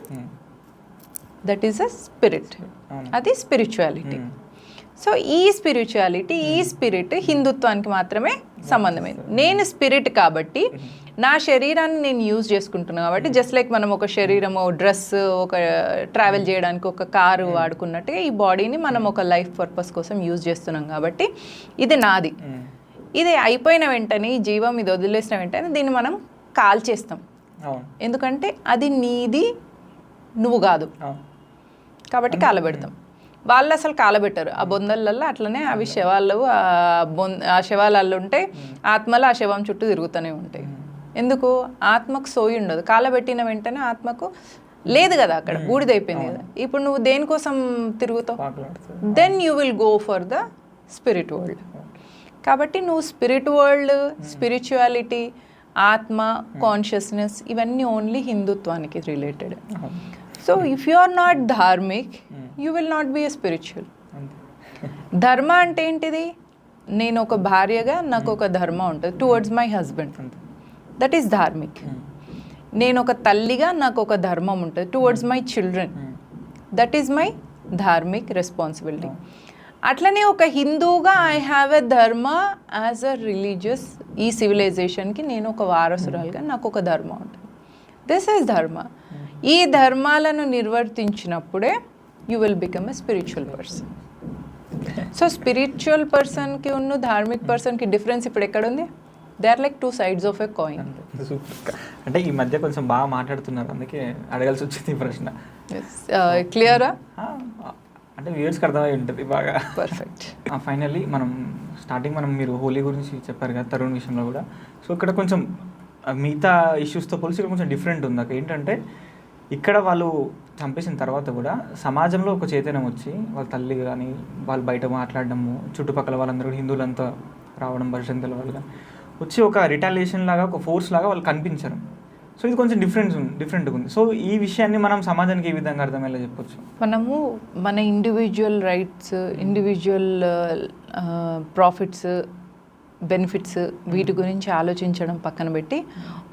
That is a spirit. అది స్పిరిచువాలిటీ. సో ఈ స్పిరిచువాలిటీ, ఈ స్పిరిట్ హిందుత్వానికి మాత్రమే సంబంధమైంది. నేను స్పిరిట్ కాబట్టి నా శరీరాన్ని నేను యూజ్ చేసుకుంటున్నాను. కాబట్టి జస్ట్ లైక్ మనం ఒక శరీరం, ఒక డ్రెస్, ఒక ట్రావెల్ చేయడానికి ఒక కారు వాడుకున్నట్టుగా ఈ బాడీని మనం ఒక లైఫ్ పర్పస్ కోసం యూజ్ చేస్తున్నాం. కాబట్టి ఇది నాది. ఇది అయిపోయిన వెంటనే, ఈ జీవం ఇది వదిలేసిన వెంటనే దీన్ని మనం కాల్చేస్తాం. ఎందుకంటే అది నీది, నువ్వు కాదు కాబట్టి కాలబెడతాం. వాళ్ళు అసలు కాలబెట్టరు. ఆ బొందలల్లో అట్లనే అవి శవాలు, ఆ శవాలలో ఉంటే ఆత్మలు ఆ శవం చుట్టూ తిరుగుతూనే ఉంటాయి. ఎందుకు? ఆత్మకు సోయి ఉండదు. కాలబెట్టిన వెంటనే ఆత్మకు లేదు కదా, అక్కడ బూడిదైపోయింది కదా. ఇప్పుడు నువ్వు దేనికోసం తిరుగుతావు? Then you will go for the spirit world. కాబట్టి నువ్వు స్పిరిట్ వరల్డ్, స్పిరిచువాలిటీ, ఆత్మ, కాన్షియస్నెస్ ఇవన్నీ ఓన్లీ హిందుత్వానికి related. So if you are not dharmik, you will not be a spiritual. Dharma అంటే ఏంటిది? నేను ఒక భార్యగా నాకు ఒక ధర్మ ఉంటుంది towards my husband, that is Dharmik. నేను ఒక తల్లిగా నాకు ఒక ధర్మం ఉంటుంది towards my children, that is my Dharmik responsibility. అట్లనే ఒక హిందూగా ఐ హ్యావ్ ఎ ధర్మ యాజ్ అ రిలీజియస్. ఈ సివిలైజేషన్కి నేను ఒక వారసురాలుగా నాకు ఒక ధర్మ ఉంటుంది. This is dharma. ఈ ధర్మాలను నిర్వర్తించినప్పుడే you will become a spiritual person. So spiritual పర్సన్కి ఉన్న ధార్మిక్ పర్సన్కి డిఫరెన్స్ ఇప్పుడు ఎక్కడుంది? They are like 2 sides of a coin. Super. అంటే ఈ మధ్య కొంచెం బాగా మాట్లాడుతున్నారు, అందుకే అడగాల్సి వచ్చింది ఈ ప్రశ్న. క్లియరా? అంటే వ్యూవర్స్కి అర్థమై ఉంటుంది బాగా. పర్ఫెక్ట్. ఫైనల్లీ మనం స్టార్టింగ్ మీరు హోలీ గురించి చెప్పారు కదా, తరుణ్ విషయంలో కూడా. సో ఇక్కడ కొంచెం మిగతా ఇష్యూస్తో పోలిసి ఇక్కడ కొంచెం డిఫరెంట్ ఉంది. అక్కడ ఏంటంటే ఇక్కడ వాళ్ళు చంపేసిన తర్వాత కూడా సమాజంలో ఒక చైతన్యం వచ్చి వాళ్ళ తల్లి కానీ వాళ్ళు బయట మాట్లాడడము, చుట్టుపక్కల వాళ్ళందరూ కూడా హిందువులంతా రావడం, బజరంగ వాళ్ళు కానీ వచ్చి ఒక రిటాలియేషన్ లాగా, ఒక ఫోర్స్ లాగా వాళ్ళు కనిపించారు. సో ఇది కొంచెం డిఫరెంట్గా ఉంది. సో ఈ విషయాన్ని మనం సమాజానికి ఏ విధంగా అర్థమయ్యేలా చెప్పొచ్చు? మనము మన individual rights, individual profits, benefits వీటి గురించి ఆలోచించడం పక్కన పెట్టి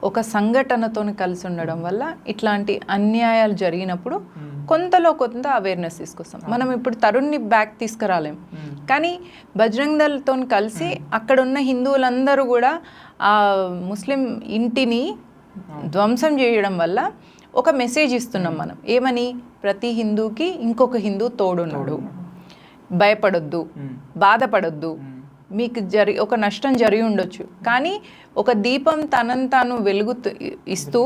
ఒక సంఘటనతో కలిసి ఉండడం వల్ల ఇట్లాంటి అన్యాయాలు జరిగినప్పుడు కొంతలో కొంత అవేర్నెస్ తీసుకొస్తాం. మనం ఇప్పుడు తరుణ్ని బ్యాక్ తీసుకురాలేం, కానీ బజరంగ్ దళ్తో కలిసి అక్కడ ఉన్న హిందువులందరూ కూడా ఆ ముస్లిం ఇంటిని ధ్వంసం చేయడం వల్ల ఒక మెసేజ్ ఇస్తున్నాం మనం. ఏమని? ప్రతి హిందూకి ఇంకొక హిందూ తోడున్నాడు, భయపడొద్దు, బాధపడొద్దు. మీకు ఒక నష్టం జరిగి ఉండొచ్చు, కానీ ఒక దీపం తనను తాను ఇస్తూ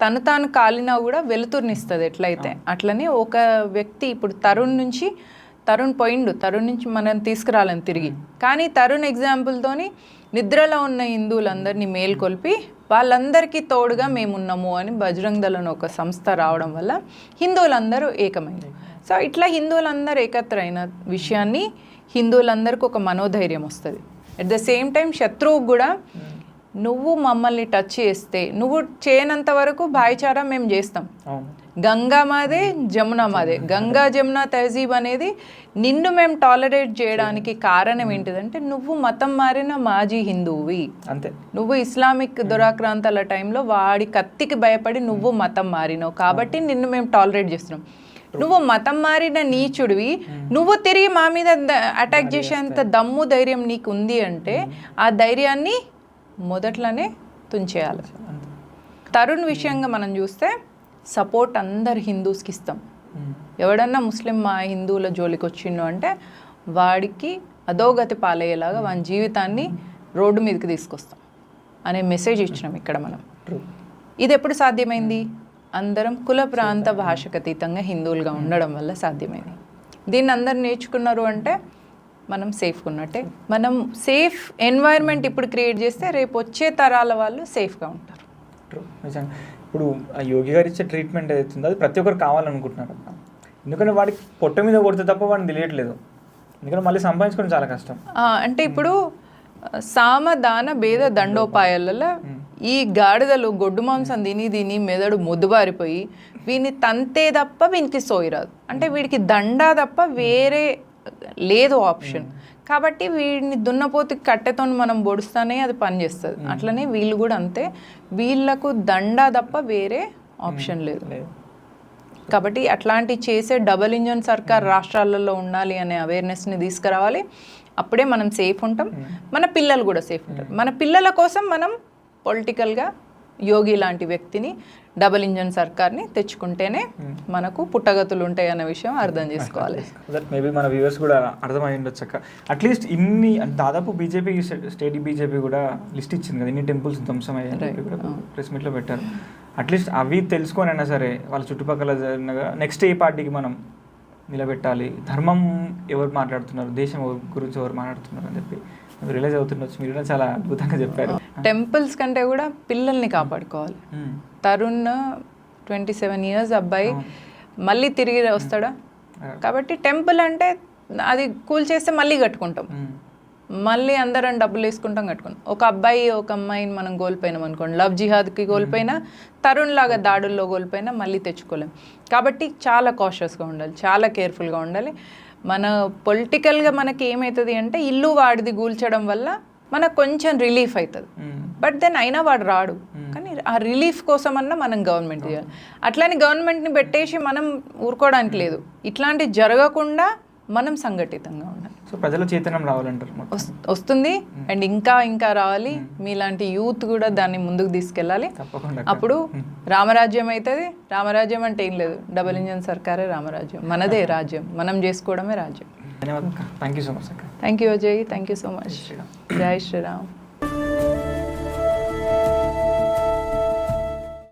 తను తాను కాలినా కూడా వెలుతురునిస్తుంది. ఎట్లయితే అట్లనే ఒక వ్యక్తి ఇప్పుడు తరుణ్ పోయిండు, తరుణ్ నుంచి మనం తీసుకురాలేం తిరిగి, కానీ తరుణ్ ఎగ్జాంపుల్తోని నిద్రలో ఉన్న హిందువులందరినీ మేల్కొల్పి వాళ్ళందరికీ తోడుగా మేమున్నాము అని బజరంగ్ దళ్ ఒక సంస్థ రావడం వల్ల హిందువులందరూ ఏకమైంది. సో ఇట్లా హిందువులందరూ ఏకత్రైన విషయాన్ని హిందువులందరికీ ఒక మనోధైర్యం వస్తుంది. అట్ ద సేమ్ టైం శత్రువుకు కూడా నువ్వు మమ్మల్ని టచ్ చేస్తే, నువ్వు చేయనంత వరకు భాయిచారా మేము చేస్తాం. గంగా మాదే, జమున మాదే. గంగా జమున తహజీబ్ అనేది నిన్ను మేము టాలరేట్ చేయడానికి కారణం ఏంటిదంటే నువ్వు మతం మారిన మాజీ హిందువువి. అంతే. నువ్వు ఇస్లామిక్ దురాక్రాంతాల టైంలో వాడి కత్తికి భయపడి నువ్వు మతం మారినావు కాబట్టి నిన్ను మేము టాలరేట్ చేస్తున్నాం. నువ్వు మతం మారిన నీచుడివి, నువ్వు తిరిగి మా మీద అటాక్ చేసేంత దమ్ము ధైర్యం నీకు ఉంది అంటే ఆ ధైర్యాన్ని మొదట్లోనే తుంచేయాలి. తరుణ్ విషయంగా మనం చూస్తే సపోర్ట్ అందరు హిందూస్కి ఇస్తాం. ఎవడన్నా ముస్లిం మా హిందువుల జోలికి వచ్చిండు అంటే వాడికి అధోగతి పాలయ్యేలాగా వాని జీవితాన్ని రోడ్డు మీదకి తీసుకొస్తాం అనే మెసేజ్ ఇచ్చినాం ఇక్కడ మనం. ఇది ఎప్పుడు సాధ్యమైంది? అందరం కుల ప్రాంత భాషకు అతీతంగా హిందువులుగా ఉండడం వల్ల సాధ్యమైంది. దీన్ని అందరు నేర్చుకున్నారు అంటే మనం సేఫ్గా ఉన్నట్టే. మనం సేఫ్ ఎన్వైర్న్మెంట్ ఇప్పుడు క్రియేట్ చేస్తే రేపు వచ్చే తరాల వాళ్ళు సేఫ్గా ఉంటారు. నిజంగా ఇప్పుడు యోగి గారు ఇచ్చే ట్రీట్మెంట్ ఏదైతుందో అది ప్రతి ఒక్కరు కావాలనుకుంటున్నారు. ఎందుకంటే వాడికి పొట్ట మీద కొడితే తప్ప వాడిని తెలియట్లేదు, ఎందుకంటే మళ్ళీ సంపాదించుకోవడం చాలా కష్టం. అంటే ఇప్పుడు సామదాన భేద దండోపాయాలలో ఈ గాడిదలు గొడ్డు మాంసం తిని మెదడు మొద్దుబారిపోయి వీని తంతే తప్ప వీనికి సోయిరాదు. అంటే వీడికి దండా తప్ప వేరే లేదు ఆప్షన్. కాబట్టి వీడిని దున్నపోతుకి కట్టెతో మనం పొడుస్తానే అది పనిచేస్తుంది. అట్లనే వీళ్ళు కూడా అంతే, వీళ్ళకు దండా తప్ప వేరే ఆప్షన్ లేదు. కాబట్టి అట్లాంటి చేసే డబుల్ ఇంజన్ సర్కార్ రాష్ట్రాలలో ఉండాలి అనే అవేర్నెస్ని తీసుకురావాలి. అప్పుడే మనం సేఫ్ ఉంటాం, మన పిల్లలు కూడా సేఫ్ ఉంటారు. మన పిల్లల కోసం మనం పొలిటికల్గా యోగి లాంటి వ్యక్తిని, డబుల్ ఇంజన్ సర్కార్ని తెచ్చుకుంటేనే మనకు పుట్టగతులు ఉంటాయి అనే విషయం అర్థం చేసుకోవాలి. మేబీ మన వ్యూవర్స్ కూడా అర్థమై ఉండొచ్చు అక్క. అట్లీస్ట్ ఇన్ని దాదాపు బీజేపీ స్టేట్ బీజేపీ కూడా లిస్ట్ ఇచ్చింది కదా, ఇన్ని టెంపుల్స్ ధ్వంసం అయ్యాయి కూడా ప్రెస్ మీట్లో పెట్టారు. అట్లీస్ట్ అవి తెలుసుకొని అయినా సరే వాళ్ళ చుట్టుపక్కల నెక్స్ట్ ఏ పార్టీకి మనం నిలబెట్టాలి, ధర్మం ఎవరు మాట్లాడుతున్నారు, దేశం గురించి ఎవరు మాట్లాడుతున్నారు అని చెప్పి రిలైజ్ అవుతుండొచ్చు. మీరు కూడా చాలా అద్భుతంగా చెప్పారు. టెంపుల్స్ కంటే కూడా పిల్లల్ని కాపాడుకోవాలి. తరుణ్ 27 years అబ్బాయి మళ్ళీ తిరిగి వస్తాడా? కాబట్టి టెంపుల్ అంటే అది కూల్ చేస్తే మళ్ళీ కట్టుకుంటాం, మళ్ళీ అందరం డబ్బులు వేసుకుంటాం, కట్టుకుంటాం. ఒక అబ్బాయి ఒక అమ్మాయిని మనం కోల్పోయినాం అనుకోండి, లవ్ జిహాద్కి కోల్పోయినా, తరుణ్ లాగా దాడుల్లో కోల్పోయినా మళ్ళీ తెచ్చుకోలేం. కాబట్టి చాలా కాషియస్గా ఉండాలి, చాలా కేర్ఫుల్గా ఉండాలి. మన పొలిటికల్గా మనకి ఏమవుతుంది అంటే ఇల్లు వాడిది కూల్చడం వల్ల మనకు కొంచెం రిలీఫ్ అవుతుంది. బట్ దెన్ అయినా వాడు రాడు, కానీ ఆ రిలీఫ్ కోసమన్నా మనం గవర్నమెంట్ చేయాలి. అట్లానే గవర్నమెంట్ని పెట్టేసి మనం ఊరుకోవడానికి లేదు. ఇట్లాంటివి జరగకుండా మనం సంఘటితంగా ఉండాలి. సో ప్రజల చైతన్యం రావాలంటారు. వస్తుంది అండ్ ఇంకా రావాలి. మీలాంటి యూత్ కూడా దాన్ని ముందుకు తీసుకెళ్ళాలి. అప్పుడు రామరాజ్యం అవుతుంది. రామరాజ్యం అంటే ఏం లేదు, డబుల్ ఇంజన్ సర్కారే రామరాజ్యం. మనదే రాజ్యం, మనం చేసుకోవడమే రాజ్యం. ధన్యవాదాలు. Thank you so much. Thank you Ajay, thank you so much. జై శ్రీరామ్.